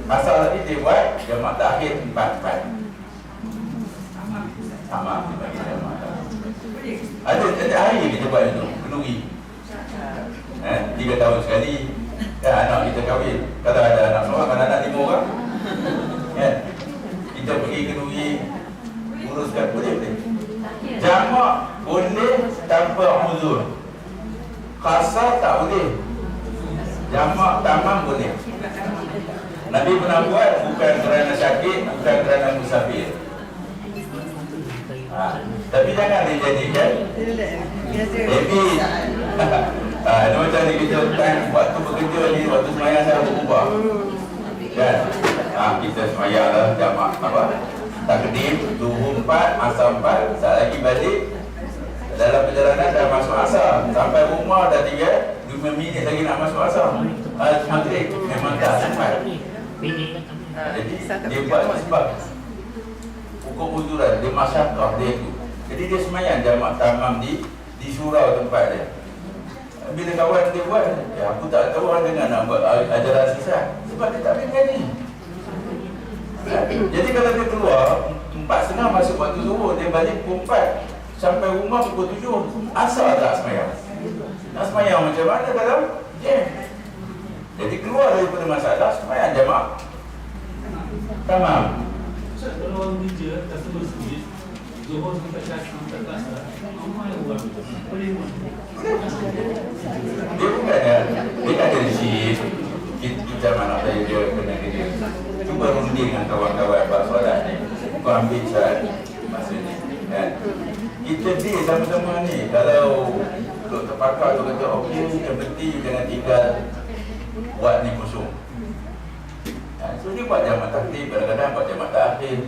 asar lagi dia buat jamak taakhir 4. Sama dia bagi jamak taakhir. Ada hari kita buat itu, kenduri. 3 tahun sekali anak kita kahwin. Kalau ada anak seorang, kan anak 5 orang, kita pergi kenduri, uruskan. Boleh. Jamak boleh tanpa uzur, qasar tak boleh. Jamak tamam boleh. Nabi pernah buat, bukan kerana sakit, bukan kerana musafir. Tapi jangan dijadikan habit. Dia macam ni kita waktu bekerja ni, waktu semayang saya berubah kan. Kita semayang lah jamak takdim, zuhur 4, asar 4. Saat lagi balik dalam perjalanan dah masuk asar, sampai rumah dah tinggal 5 minit lagi nak masuk asar. Maghrib memang tak sempat. Jadi dia buat sebab hukum uzuran, dia masyarakat dia tu. Jadi dia semayang jamak tamam di surau tempat dia. Bila kawan dia buat, aku tak tahu orang dengar nak buat ajaran sesat sebab dia tak boleh mengaji. Jadi kalau dia keluar 4:30 masuk waktu zuhur, dia balik pukul 4 sampai rumah pukul 7, asal tak semayang. Nak semayang macam mana kalau jam? Jadi keluar daripada masalah semayang jemaah. Tamam. Ustaz, kalau orang kerja tak sebut sikit, zuhur sampai tak asar, apa yang buat? Boleh buat. Dia bukan ya, dia tak ada shift. Kita mana saya dia kena kerja. Cuba runding dengan kawan-kawan buat solat ni. Kau ambil saat masa ni. Kan? Kita deal sama-sama ni. Kalau doktor pakar tu kata okey, yang penting jangan tinggal buat ni kosong. So dia buat jamak takdir, kadang-kadang buat jamak takhir.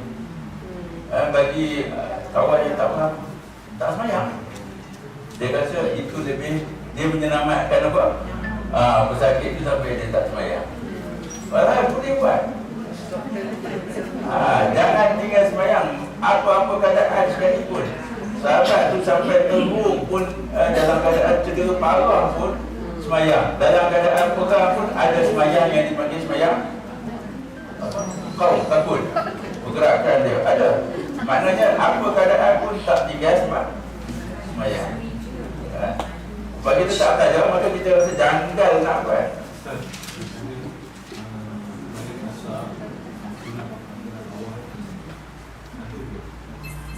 Bagi kawan yang tak faham, tak semayang. Dia rasa itu lebih, dia menyelamatkan apa? Pesakit itu sampai dia tak semayang. Padahal boleh buat. Jangan tinggal semayang apa-apa keadaan sekalipun. Sahabat tu sampai terung pun dalam keadaan cedera parah pun semayang. Dalam keadaan perang pun ada semayang yang dipanggil semayang kau takut pergerakan dia ada. Maknanya apa keadaan pun tak tinggal semayang. Sebab kita tak belajar, maka kita rasa janggal nak buat.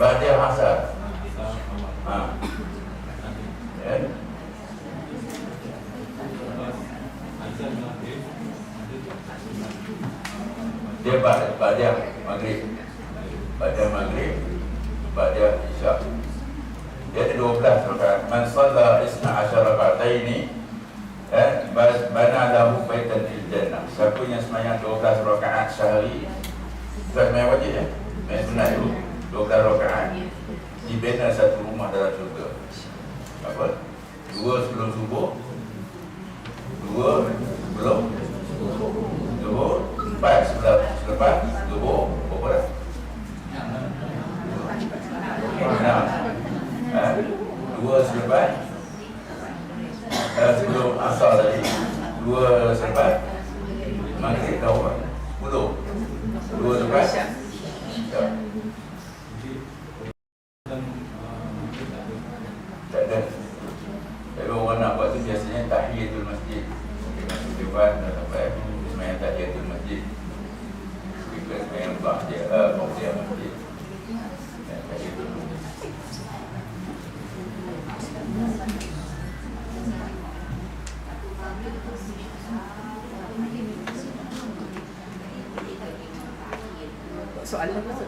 Ba'da asar. Dia ba'da maghrib. Ba'da maghrib, ba'da isyak. Dia ada 12 rakaat. Man shalla 12 raka'ataini bana lahu baitan fil jannah. Siapa yang sembahyang 12 rakaat sehari, bukan sembahyang wajib ya, sembahyang sunat itu 12 rakaat, dibina satu rumah dalam syurga. Apa? 2 sebelum subuh, 2 sebelum zuhur, 4 selepas zuhur, berapa dah? 2 selepas sebelum asar tadi, 2 selepas maghrib tahu kan? 10 2 selepas ya. Tak ada. Tapi orang nak buat tu biasanya tahiyatul masjid. Masuk depan dah sampai semayang tahiyatul masjid. Kita semayang ba'da masjid. Tahiyatul masjid. Soalan apa tu?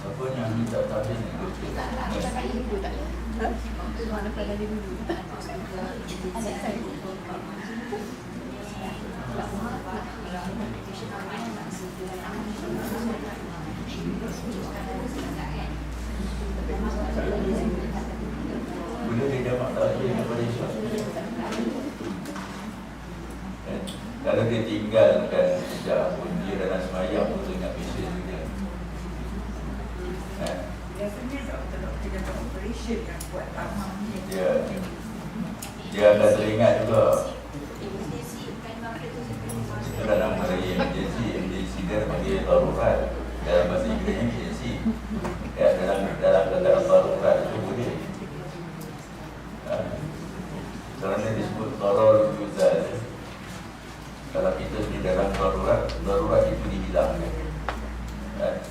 Siapa yang minta tahdir ni? Saya ibu tak ada. Mana pada dia dulu? Anak saya. Boleh dia dapat tahdir daripada Isyak? Kalau dia tinggalkan sejak pun dia dalam semayang pun ingat bisnes dia. Biasanya doktor-doktor yang buat operation yang buat tamam ni. Dia akan teringat juga. Itu dalam hari emergency dia panggil darurat. Dalam bahasa Inggeris emergency. Dalam kata darurat itu boleh. Kerana disebut darurat yuzal. Kalau kita di dalam darurat itu dihilangkan.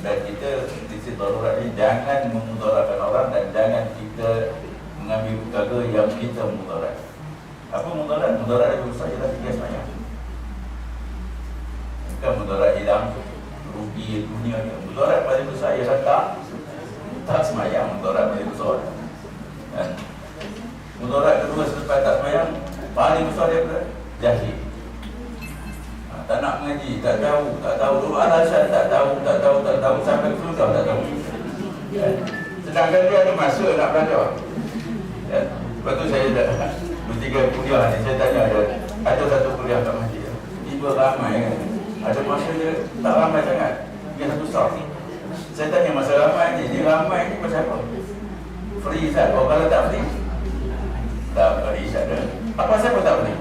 Dan kita di darurat ini jangan memudaratkan orang dan jangan kita mengambil perkara yang kita mudarat. Apa mudarat? Mudarat itu besar ialah tiga semayang. Bukan mudarat hilang rugi dunia. Mudarat paling besar ialah tak semayang. Mudarat paling besar. Mudarat kedua selepas tak semayang paling besar daripada jahil. Tak nak mengaji, tak tahu tu alasan, tak tahu sampai ke sudah tak tahu. Sedangkan dia ada masa nak belajar. Lepas tu saya dah bertiga kuliah ni, saya tanya ada satu kuliah kat masjid. Tiba ramai kan. Ada masa dia tak ramai sangat. Dia satu staff. Saya tanya masa ramai ni ramai ni pasal apa? Free Ustaz. Kalau tak free, Tak boleh ada. Apa saya pun tak boleh.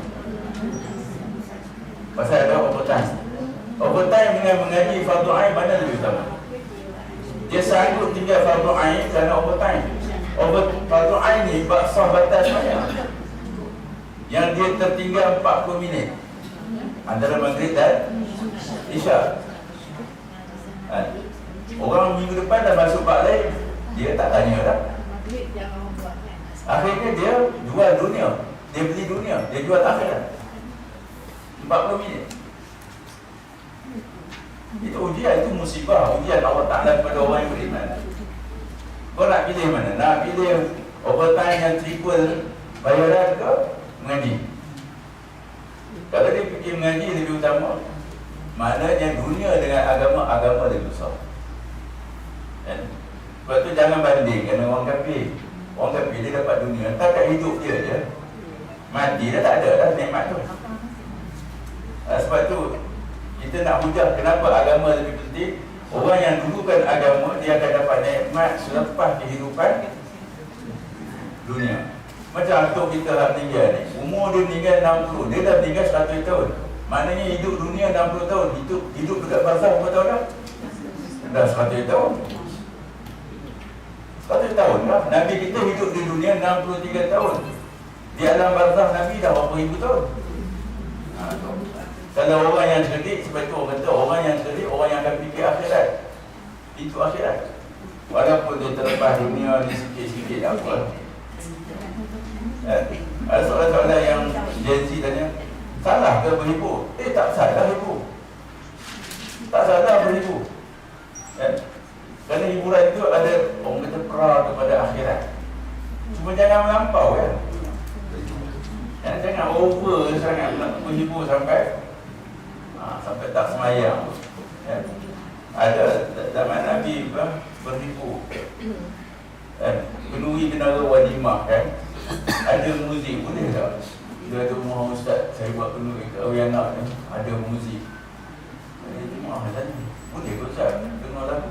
Pasal ada overtime. Overtime dengan mengaji fardu ain mana lebih utama? Dia sanggup tinggal fardu ain kerana overtime. Fardu ain ni sah batas banyak. Yang dia tertinggal 40 minit antara maghrib dan isyak. Orang minggu depan dah masuk bab lain, dia tak tanya dah. Akhirnya dia jual dunia. Dia beli dunia, dia jual akhirat. 40 minit. Itu ujian, itu musibah. Ujian Allah Ta'ala kepada orang yang beriman. Kau nak pilih mana? Nak pilih overtime yang triple bayaran ke mengaji? Kalau dia fikir mengaji lebih utama, maknanya dunia dengan agama lebih besar. Sebab tu jangan banding dengan orang kafir. Orang kafir dia dapat dunia, takat hidup dia je. Mati dah tak ada dah nikmat tu. Sebab tu kita nak hujah kenapa agama lebih penting. Orang yang dulukan agama, dia akan dapat nikmat selepas kehidupan dunia. Macam atuk kita yang meninggal ni, umur dia meninggal 60, dia dah meninggal 100 tahun. Maknanya hidup dunia 60 tahun. Hidup dekat barzakh berapa tahun dah? Dah 100 tahun. 100 tahun dah. Nabi kita hidup di dunia 63 tahun. Di alam barzakh Nabi dah berapa ribu tahun. Kalau orang yang cerdik, sebab itu orang kata orang yang cerdik, orang yang akan fikir akhirat. Itu akhirat. Walaupun dia terlepas dunia ni sikit-sikit tak apa. Ada soalan-soalan yang Gen Z tanya, salah ke berhibur? Tak salah hibur. Tak salah berhibur. Kerana hiburan itu ada orang kata pra kepada akhirat. Cuma jangan melampau kan. Jangan over sangat nak menghibur sampai tak semayang. Ada zaman Nabi berhibur. Penuhi kenara walimah kan. Ada muzik, boleh tak? Dia kata, "Mohon Ustaz, saya buat penuhi kahwin anak ni, ada muzik." Jemaah tanya, "Boleh ke Ustaz dengar lagu?"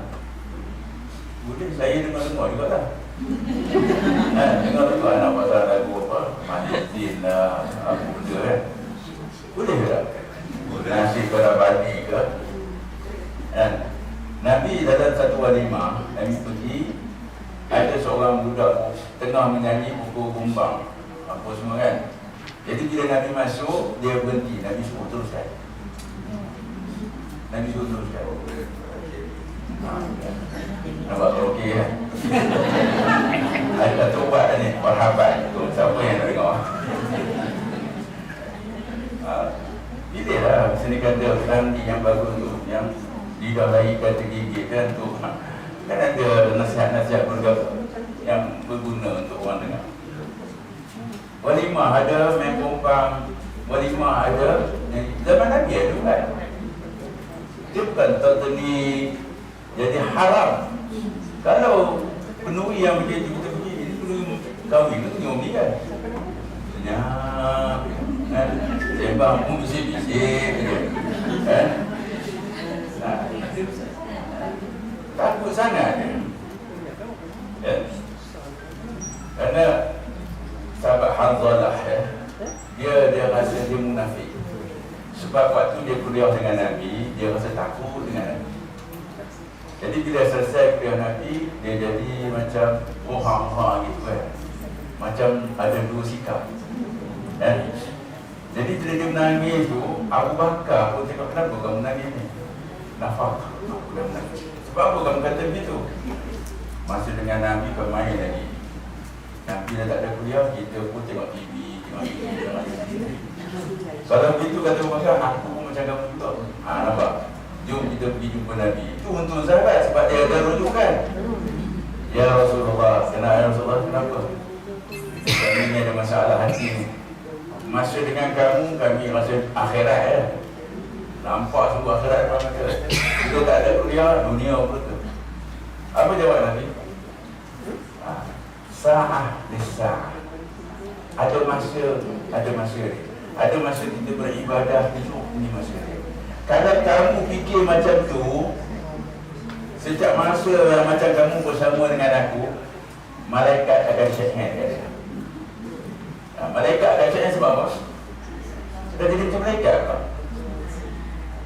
"Boleh, saya dengar juga lah." Dengar lagu anak pasal lagu apa, Manizin lah, apa benda kan. Boleh tak? Nasib Barabani ke. Nabi dalam satu walimah, Nabi pergi, ada seorang budak tengah menyanyi pukul gumbang apa semua kan. Jadi bila Nabi masuk, dia berhenti. Nabi suruh teruskan. Nampak okey kan? Ada tobat ni, marhaban. Siapa yang nak dengar? Pilihlah sini kata nanti yang bagus tu, yang lidah lahirkan tergigit kan tu. Kan ada nasihat-nasihat yang berguna untuk orang dengar. Walimah ada, main kompang. Walimah ada. Zaman Nabi ada kan? Dia bukan totally jadi haram. Kalau penuhi yang macam kita pergi, ini penuhi kahwin tu nyomi kan? Senyap kan? Sembang pun bisik-bisik kan? Takut sangat kan? Kerana sahabat Hanzalah dia rasa dia munafik. Sebab waktu dia kuliah dengan Nabi, dia rasa takut dengan Nabi. Jadi bila selesai kuliah Nabi, dia jadi macam roha-roha gitu kan. Macam ada dua sikap kan? Jadi bila dia menangis tu, Abu Bakar pun cakap, "Kenapa kamu menangis ni?" "Nafak, aku dah menangis." "Sebab apa kamu kata begitu?" "Masa dengan Nabi kau main lagi. Nabi dah tak ada kuliah, kita pun tengok TV. Kalau begitu kata Abu Bakar, aku pun macam kamu juga." Nampak? Jom kita pergi jumpa Nabi. Itu untuk sahabat sebab dia ada rujukan. "Ya Rasulullah, ya Rasulullah, kenapa? Kami ada masalah hati ni. Masa dengan kamu, kami rasa akhirat nampak semua akhirat depan mata. Kita tak ada kuliah, dunia betul." Apa jawab Nabi? Sa'ah lisa'ah. Ada masa Ada masa kita beribadah, ini masa dia. Kalau kamu fikir macam tu, setiap masa yang macam kamu bersama dengan aku, malaikat akan shake hand dia. Malaikat dahsyatnya sebab apa? Sudah jadi macam malaikat apa?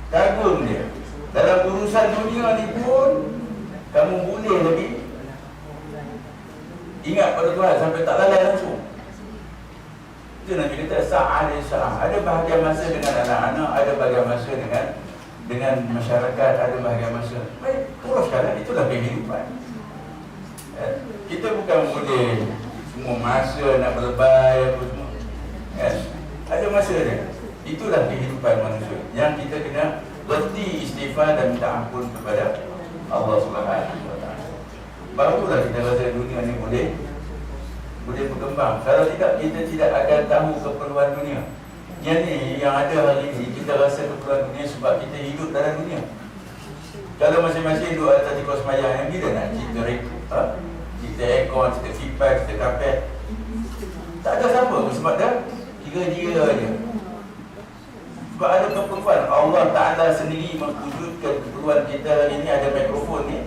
Kagum dia. Dalam urusan dunia ni pun kamu boleh lagi ingat pada Tuhan sampai tak lalai langsung. Itu Nabi kata sa'ah dan sa'ah. Ada bahagian masa dengan anak-anak, ada bahagian masa dengan masyarakat, ada bahagian masa. Baik, teruskanlah, itulah kehidupan. Kita bukan boleh semua masa nak berlebay apa semua. Ada masa dia. Itulah kehidupan manusia yang kita kena berhenti istighfar dan minta ampun kepada Allah Subhanahu Wa Taala. Barulah kita rasa dunia ni boleh berkembang. Kalau tidak, kita tidak akan tahu keperluan dunia. Yang ni yang ada hari ini, kita rasa keperluan dunia sebab kita hidup dalam dunia. Kalau masing-masing duduk atas tikar semayang, yang bila nak cipta cipta aircon, cipta kipas, cipta kapet, tak ada siapa sebab dah kira-kira je. Sebab ada keperluan. Allah Ta'ala sendiri mewujudkan keperluan kita hari ini. Ada mikrofon ni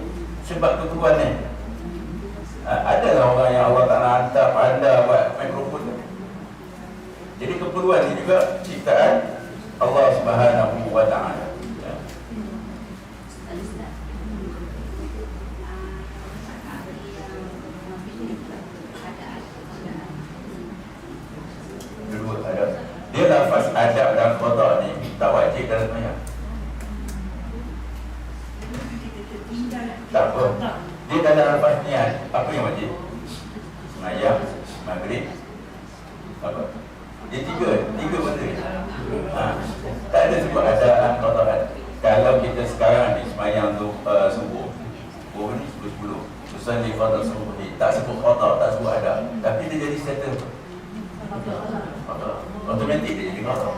sebab keperluan ni. Adalah orang yang Allah Ta'ala hantar pandai buat mikrofon ni. Jadi keperluan ni juga ciptaan Allah Subhanahu Wa Ta'ala. Dia lafaz adab dan qada ni tak wajib dalam semayang. Tak apa. Dia dalam lafaz niat. Apa yang wajib? Semayang, maghrib, apa? Dia tiga benda. Tak ada sebut adab dan qada. Kalau kita sekarang ni semayang tu subuh ni 10 usalli qada subuh ni tak sebut qada, tak sebut adab, tapi dia jadi settle. Automatik dia jadi qada.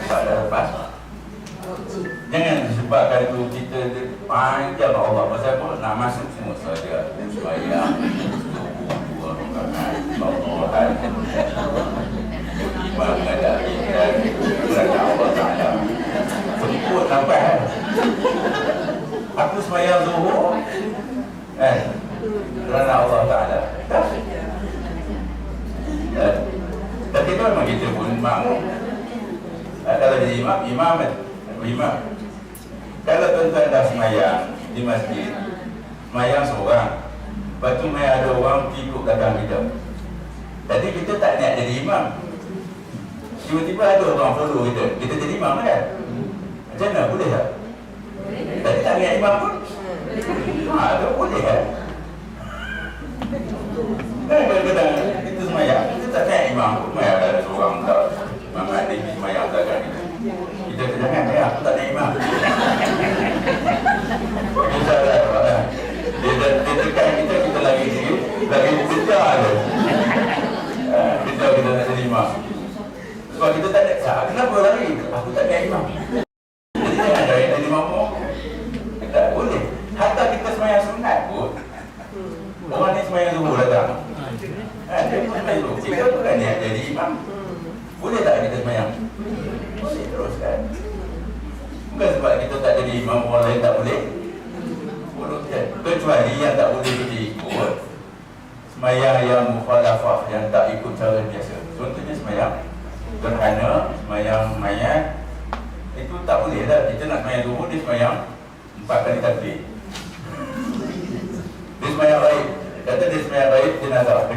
Tak ada lepas. Jangan sebabkan itu kita panjang Allah. Pasal apa? Nak masuk semua saja. Semayang dua rakaat Tuhan menghadapi dan kerana Allah Ta'ala sebut sampai aku semayang zuhur kerana Allah Ta'ala. Dan kita memang kita pun makmum. Kalau jadi imam. Kalau tuan-tuan dah semayang di masjid, semayang seorang, lepas tu ada orang ikut belakang kita. Jadi kita tak niat jadi imam. Tiba-tiba ada orang follow kita jadi imam kan? Macam mana? Boleh tak? Tadi tak niat imam pun? Ada boleh kan? Kadang-kadang kita semayang, kita tak niat imam pun. Ada seorang tak Imam Adik semayang belakang kita. Kita jangan, aku tak niat imam. Dia tekan kita lagi bekerja je. Kita nak jadi imam. Sebab kita tak ada, kenapa lari? Aku tak niat imam. Jadi jangan jadi imam pun. Tak boleh. Hatta kita semayang sunat pun, orang ni semayang zuhur datang. Dia semayang zuhur. Kita bukan niat jadi imam. Boleh tak kita semayang? Boleh teruskan. Bukan sebab kita tak jadi imam, orang lain tak boleh. Kecuali yang tak boleh kita ikut semayang yang mukhalafah, yang tak ikut cara biasa. Contohnya semayang gerhana, semayang mayat, itu tak boleh dah. Kita nak semayang zuhur, dia semayang 4 kali takbir. Dia semayang raib. Kata dia semayang raib, dia nazar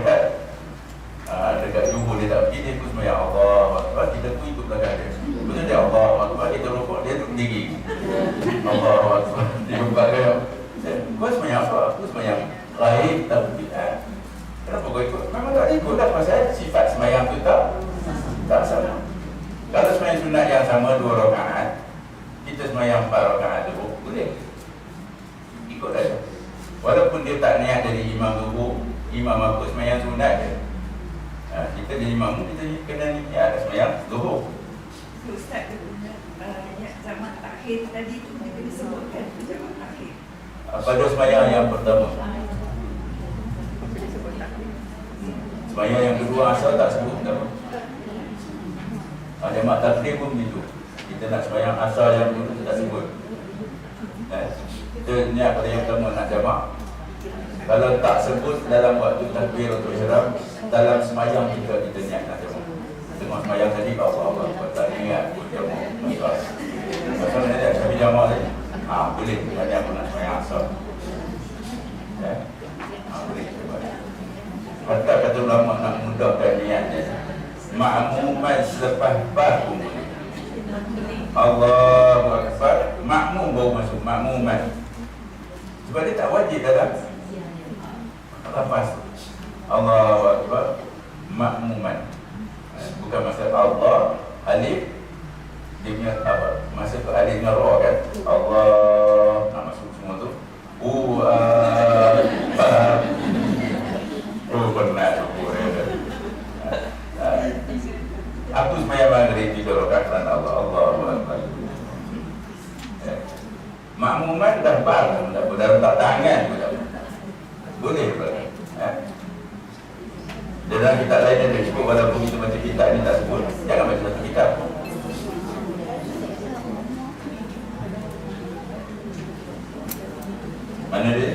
dekat zuhur dia tak pergi, dia ikut semayang Allah Akbar, kita pun ikut belakang dia. Betul dia Allah Akbar, kita rokok, dia duduk diri. Allah Akbar, dia buka dia. Kau semayang apa? Aku semayang raib, tak pergi. Kenapa kau ikut? Memang tak ikut dah, pasal sifat semayang tu tak sama. Kalau semayang sunat yang sama 2 rakaat, kita semayang 4 rakaat tu boleh ikut dah. Walaupun dia tak niat jadi imam zuhur, imam aku semayang sunat je. Kita jadi imam, kita kena niat semayang zuhur. Ustaz, zaman takhir tadi tu dia disebutkan zaman takhir. Pada semayang yang pertama. Semayang yang kedua asal tak sebut pertama. Jamak takhir pun begitu. Kita nak semayang asal yang kedua tak sebut. Kita niat pada yang pertama nak jamak. Kalau tak sebut dalam waktu takbir untuk ihram, dalam semayang kita niat nak jemaah. Tengok semayang tadi, Allah tak niat pun jemaah. Pasal ni ada kami jamaah tadi. Boleh banyak pun nak semayang asal. Boleh. Kata ulama nak mudahkan niatnya. Ma'muman selepas bahu. Allahu Akbar. Makmum baru masuk. Makmuman. Sebab dia tak wajib dalam lafaz. Allahu Akbar. Makmuman. Bukan masa Allah alif dia punya apa? Masa tu alif dengan ra kan. Allah nak masuk semua tu. Benar tu. Aku semayang maghrib 3 rakaat kerana Allahu Akbar. Makmuman dah bar, dah letak tangan pun tak boleh pula. Dalam kitab lain ada sebut, walaupun kita baca kitab ni tak sebut, jangan baca satu kitab. Mana dia?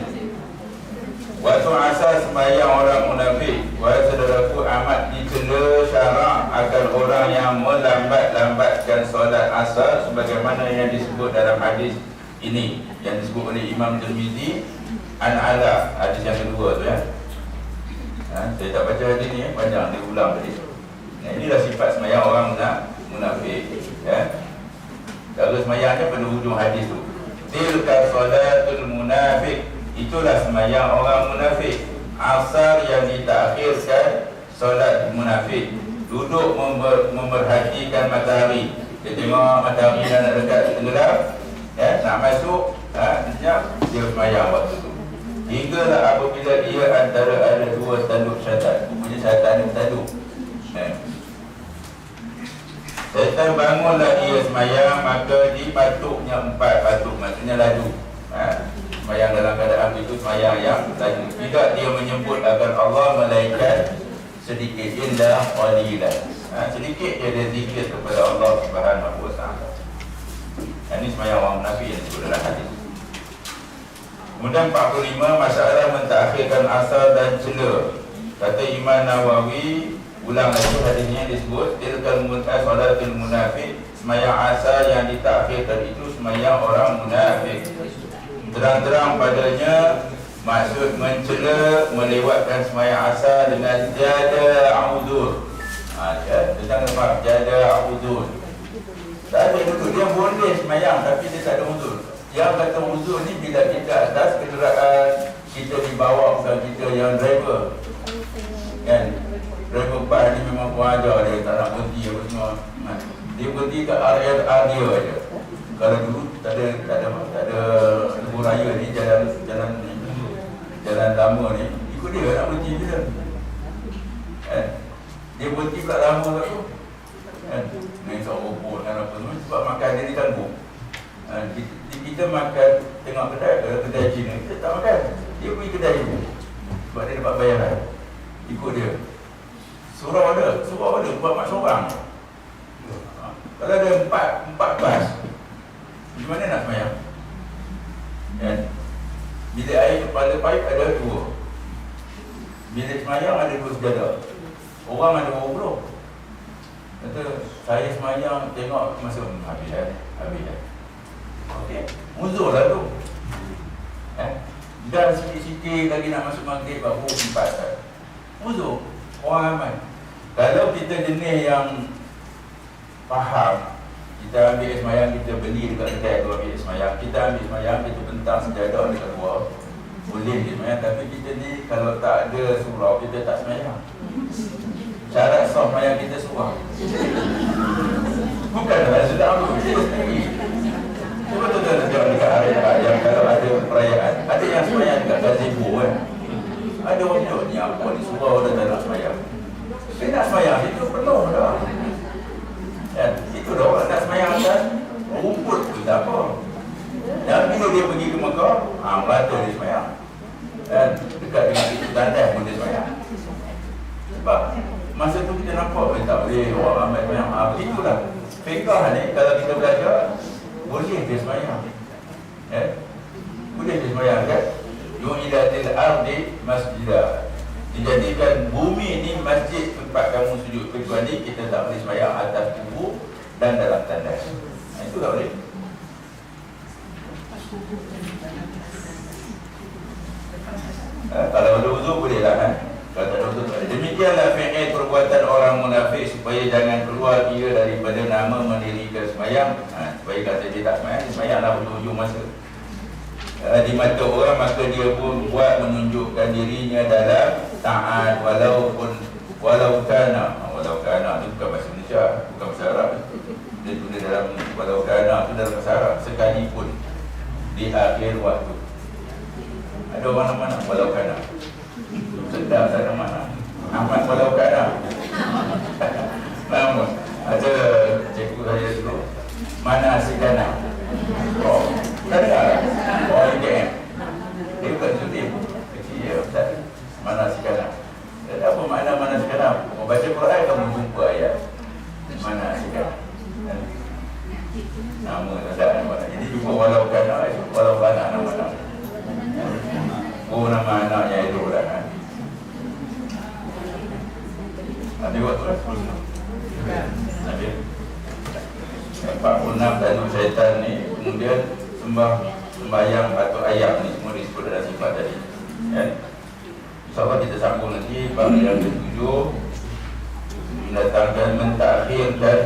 Waktu asar sembahyang orang munafik, wahai saudaraku, amat dicela syarak akan orang yang melambat-lambatkan solat asar sebagaimana yang disebut dalam hadis ini yang disebut oleh Imam Tirmizi An-Ala, hadis yang kedua tu ya. Saya tak baca hadis ni, panjang dia ulang tadi. Inilah sifat sembahyang orang munafik ya. Kalau sembahyangnya pada hujung hadis tu, tilka salatul munafik, itulah sembahyang orang munafik. Asar yang ditakhirkan solat munafik, duduk memerhatikan matahari. Dia tengok matahari dah nak dekat tenggelam ya, nak masuk sekejap dia sembahyang waktu tu. Hinggalah apabila dia antara ada dua tanduk syaitan. Punya syaitan ni tanduk. Syaitan bangunlah dia sembahyang, maka dipatuknya 4 patuk, maksudnya laju. Sembahyang dalam keadaan itu sembahyang yang laju. Tidak dia menyebut agar Allah melainkan sedikit, illa qalilan. Sedikit dia zikir kepada Allah Subhanahu wa taala. Ini sembahyang orang munafik yang disebut dalam hadis. Kemudian 45, masalah mentakhirkan asar dan cela. Kata Imam Nawawi, ulang lagi hadis ini disebut tilkal salatul munafik, sembahyang asar yang ditakhirkan itu sembahyang orang munafik. Terang-terang padanya maksud mencela melewatkan sembahyang asar dengan jada uzur. Tentang apa? Jada uzur. Tak ada uzur, dia boleh sembahyang tapi dia tak ada uzur. Yang kata uzur ni bila kita atas kenderaan, kita dibawa, bukan kita yang driver kan. Driver bas ni memang kurang ajar, dia tak nak berhenti apa semua. Dia berhenti kat area dia aja. Kalau dulu tak ada lebuh raya ni, jalan lama ni, ikut dia nak berhenti je kan. Dia berhenti kat lama kat tu kan. Main robot dan apa semua sebab makan dia ditanggung. Kita makan tengok kedai Cina, kita tak makan. Dia pergi kedai tu sebab dia dapat bayaran. Ikut dia. Surau ada buat mak seorang. Kalau ada empat bas, di mana nak semayang? Kan? Bilik air kepala paip ada 2. Bilik semayang ada 2 sejadah. Orang ada 20. Kata saya semayang tengok masa habis. Okey, uzur lah tu. Dan sikit-sikit lagi nak masuk maghrib baru 4. Uzur, orang aman. Kalau kita jenis yang faham, kita ambil semayang, kita beli dekat kedai tu ambil semayang, kita ambil semayang, kita bentang sejadah dekat luar, boleh dia semayang. Tapi kita ni kalau tak ada surau, kita tak semayang. Syarat sah semayang kita surau. Bukanlah sedang tu, kita sendiri. Betul-betul tengok dekat area yang kalau ada perayaan, ada yang semayang dekat gazebo kan. Ada orang duduk ni apa ni, surau dah tak nak semayang. Dia nak semayang, itu penuh dah. Itu dah orang nak semayang atas rumput tu tak apa. Dan bila dia pergi ke Mekah, merata dia semayang. Dekat dengan itu tandas pun dia semayang. Sebab masa tu kita nampak tak boleh orang ramai semayang. Begitulah fiqah ni, kalau kita belajar boleh dia semayang. Boleh dia semayang kan. Yu'ilatil ardi masjidah. Dijadikan bumi ni masjid tempat kamu sujud, kecuali kita tak boleh sembahyang atas kubur dan dalam tandas. Itu tak boleh. Kalau ada wudu boleh lah. Kalau tak ada wudu tak boleh. Demikianlah fi'il perbuatan orang munafik, supaya jangan keluar dia daripada nama mendirikan sembahyang. Supaya kata dia tak sembahyang, sembahyanglah hujung-hujung masa. Di mata orang, maka dia pun buat menunjukkan dirinya dalam taat, walau kana itu bukan bahasa Malaysia, bukan bahasa Arab. Dia tulis dalam walau kana itu dalam bahasa Arab, sekalipun di akhir waktu. Ada orang mana walau kana, sedap sana mana Ahmad walau kana. Namun ada cikgu saya dulu, mana si kana. Oh, ada. Oh, IKM. Dia bukan sudim. Ya, Ustaz. Mana si kana. Apa makna mana si kana? Mau baca Quran kamu jumpa ayat mana si kana. Nama tak ada mana. Jadi jumpa walau kana, walau kana nama. Oh, nama anaknya itu lah kan. Ada waktu lah. Ada 46 tanduk syaitan ni. Kemudian sembahyang atau ayat ni semua disebut dalam sifat tadi. InsyaAllah kita sambung nanti bab yang ke-7, mendatangkan mentakhirkan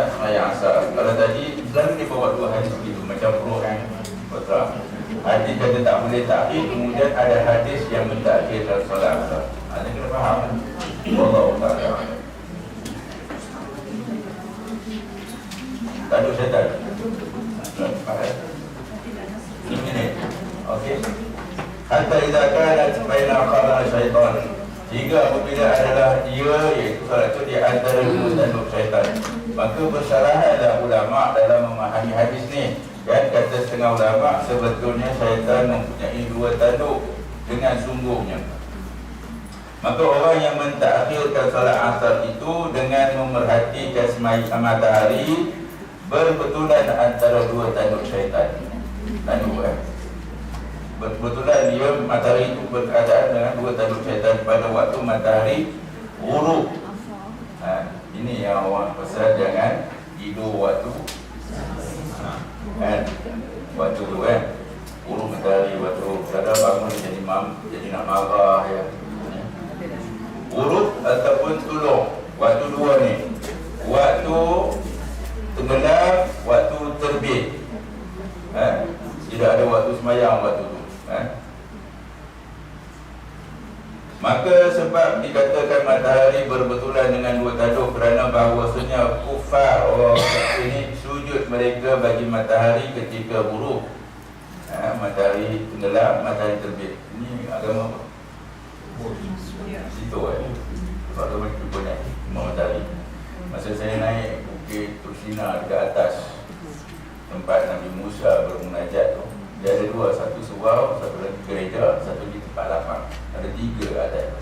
sembahyang asar. Kalau tadi selalu dia bawa dua hadis begitu, macam pro and kontra. Hadis kata tak boleh takhir, kemudian ada hadis yang mentakhirkan solat asar. Anda kena faham. Wallahu ta'ala. Tanduk syaitan. Ini. Okey. Hatta idza kanat baina qala syaitan. Jika apabila adalah dia, iaitu solat itu di antara dua tanduk syaitan, maka bersarahanlah ulama dalam memahami hadis ni. Dan kata setengah ulama, sebetulnya syaitan mempunyai dua tanduk dengan sungguhnya. Maka orang yang mentakhirkan solat asar itu dengan memerhatikan semaian matahari, berbetulan antara dua tanduk syaitan. Tanduk berbetulan dia matahari itu berkeadaan dengan dua tanduk syaitan pada waktu matahari ghurub. Ini yang orang pesan, jangan tidur waktu waktu tu ghurub matahari, waktu kadang bangun jadi nak marah ya. Ghurub ataupun tulung, waktu dua ni, waktu tenggelam, waktu terbit. Tidak ada waktu sembahyang waktu tu. Maka sebab dikatakan matahari berbetulan dengan dua tanduk, kerana bahawasanya kufar orang ini sujud mereka bagi matahari ketika ghurub, matahari tenggelam, matahari terbit. Ini agama apa? Situ sebab tu mereka punya matahari. Masa saya naik Bukit Tursina dekat atas tempat Nabi Musa bermunajat tu, dia ada dua, satu surau, satu lagi gereja, satu di tempat lapang. Ada tiga atas.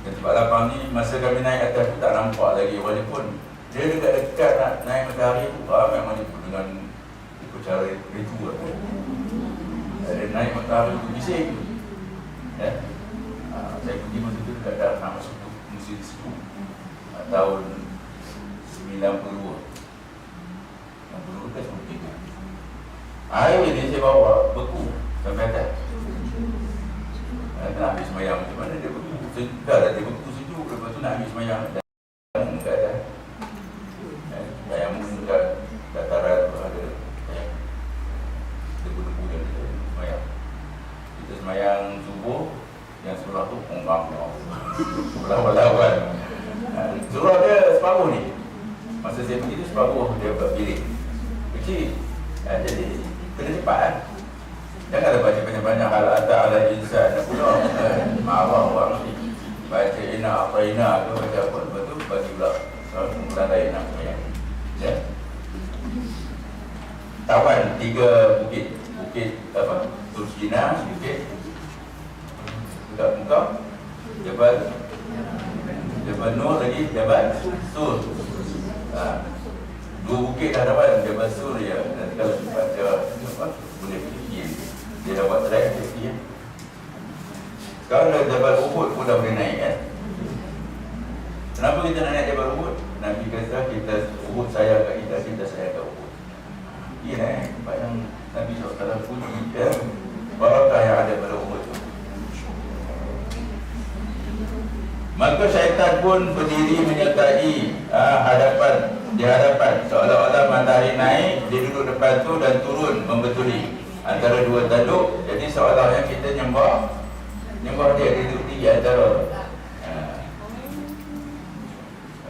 Dan tempat lapang ni masa kami naik atas tu tak nampak lagi, walaupun dia dekat-dekat nak naik matahari tu, memang dia dengan cara ritual. Dia naik matahari tu bising. Saya pergi masa tu dekat dalam nak masuk tu musim di situ tahun 92 ke 93. Air ni saya bawa beku sampai atas. Nak habis semayang macam mana dia beku? Dah lah dia beku sejuk, lepas tu nak habis semayang dah dekat dah. Yang dekat dataran tu ada debu-debu yang kita semayang. Kita semayang subuh, yang sebelah tu punggang lawan-lawan. Surau dia separuh ni. Masa saya pergi tu separuh dia bilik kecil. Jadi kena cepat kan. Janganlah baca banyak-banyak hal ala insan pula. Marah orang ni. Baca ina apa ina tu baca apa, lepas tu bagi pula kumpulan lain nak semayang. Tawan 3 bukit. Bukit apa? Tursina, bukit dekat muka Jabal Nur lagi, Jabal Sur. Dua bukit dah dapat, Jabal Sur ya. Nanti kalau baca boleh fikir. Dia dah buat track fikir. Sekarang dah Jabal Uhud pun dah boleh naik kan. Kenapa kita nak naik Jabal Uhud? Nabi kata kita Uhud sayang kat kita, kita sayang kat Uhud. Ini tempat yang Nabi SAW puji ya, barakah yang ada pada Uhud tu. Maka syaitan pun berdiri menyertai di hadapan seolah-olah matahari naik, dia duduk depan tu dan turun membetuli antara dua tanduk. Jadi seolah-olah kita nyembah dia duduk di antara.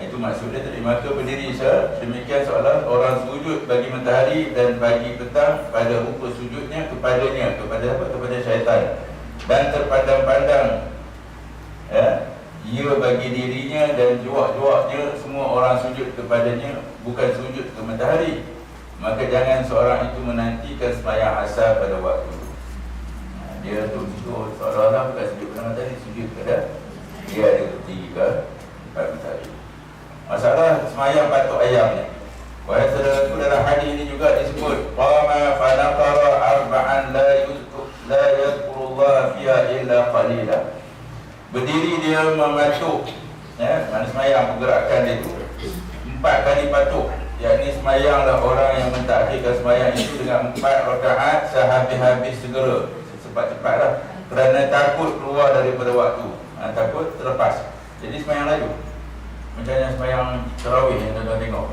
Itu maksudnya tadi. Maka berdiri demikian seolah orang sujud bagi matahari dan bagi petang pada rupa sujudnya kepadanya, kepada apa? Kepada syaitan. Dan terpandang-pandang ia bagi dirinya dan juak-juaknya semua orang sujud kepadanya, bukan sujud ke matahari. Maka jangan seorang itu menantikan sembahyang asar pada waktu itu. Dia tu sujud seolah-olah bukan sujud kepada matahari, sujud kepada dia ada berdiri ke matahari. Masalah sembahyang patuk ayam ni, wahai saudaraku, dalam hadis ini juga disebut qama fa naqara arba'an la yadhkurullah fiha illa qalila. Berdiri dia mematuk, mana sembahyang pergerakan dia tu 4 kali patuk, yakni sembahyanglah orang yang mentakhirkan sembahyang itu dengan 4 rakaat sehabis-habis segera, cepat-cepatlah, kerana takut keluar daripada waktu, takut terlepas. Jadi sembahyang laju, macam yang sembahyang tarawih yang tuan-tuan tengok,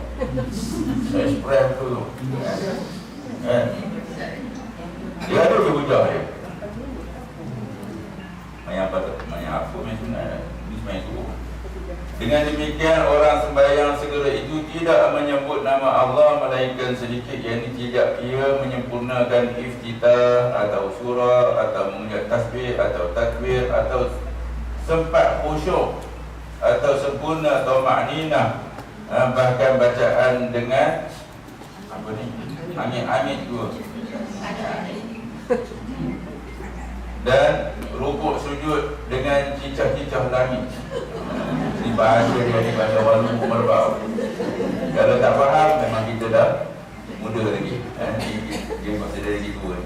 express tu dia ada hujah dia. Sembahyang patut, sembahyang apa yang sunat, ini sembahyang subuh. Dengan demikian orang sembahyang segera itu tidak menyebut nama Allah melainkan sedikit, yakni tidak ia menyempurnakan iftitah atau surah atau mengucap tasbih atau takbir atau sempat khusyuk atau sempurna atau makninah, bahkan bacaan dengan apa ni, angin-angin juga, dan rukuk sujud dengan cicah-cicah langit. Ini bahasa dia, ni bahasa walu merbau. Kalau tak faham, memang kita dah muda lagi, dia masih dari lagi tua.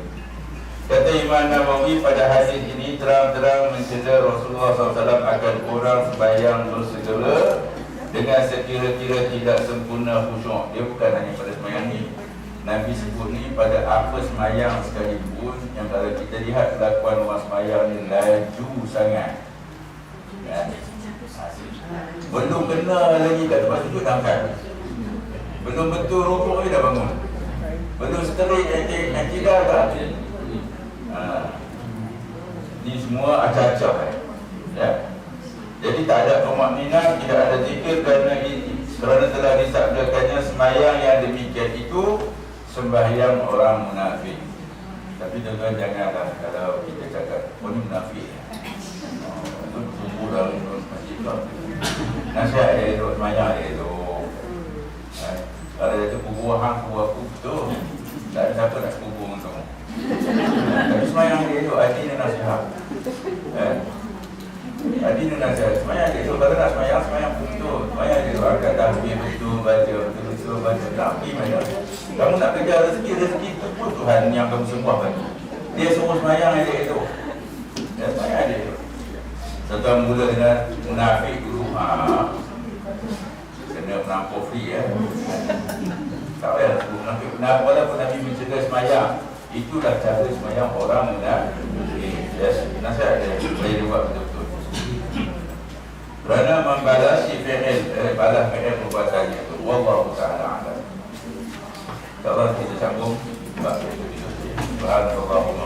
Kata Imam Nawawi, pada hadis ini terang-terang mencela Rasulullah SAW akan orang sembahyang bersegera dengan sekira-kira tidak sempurna khusyuk. Dia bukan hanya pada sembahyang ni, Nabi sebut ni pada apa sembahyang sekalipun, yang kalau kita lihat kelakuan orang sembahyang ni laju sangat, belum kena lagi kat lepas sujud dah angkat, belum betul rukuk ni dah bangun, belum seterik akidah dah. Ni semua acah-acah ya. Jadi tak ada pemakninan, tidak ada zikir, kerana telah disabdakannya sembahyang yang demikian itu sembahyang orang munafik. Tapi tuan-tuan janganlah kalau kita cakap oh ni munafik, itu tunggu dalam masjid tu, nasihat dia elok, sembahyang dia elok. Kalau dia tu kubur hang, kubur aku, betul, tak ada siapa nak kubur dengan kamu. Tapi sembahyang dia elok, artinya nasihat, artinya nasihat. Sembahyang dia elok, kalau nak sembahyang, sembahyang betul, sembahyang dia elok, angkat tahbir betul, baca betul-betul, baca tak pergi mana. Kamu nak kejar rezeki itu pun Tuhan yang kamu sembah bagi. Dia suruh sembahyang dia elok, sembahyang dia elok. Setelah mula dengan munafik dulu, kena menampur free tak payah sebut munafik. Walaupun Nabi mencegah sembahyang, itulah cara sembahyang orang munafik. Nasihat dia boleh buat betul-betul. Kerana membalas fi'il, balas fi'il perbuatannya itu. Wallahu ta'ala a'lam. InsyaAllah kita sambung bab itu. Subhanallah.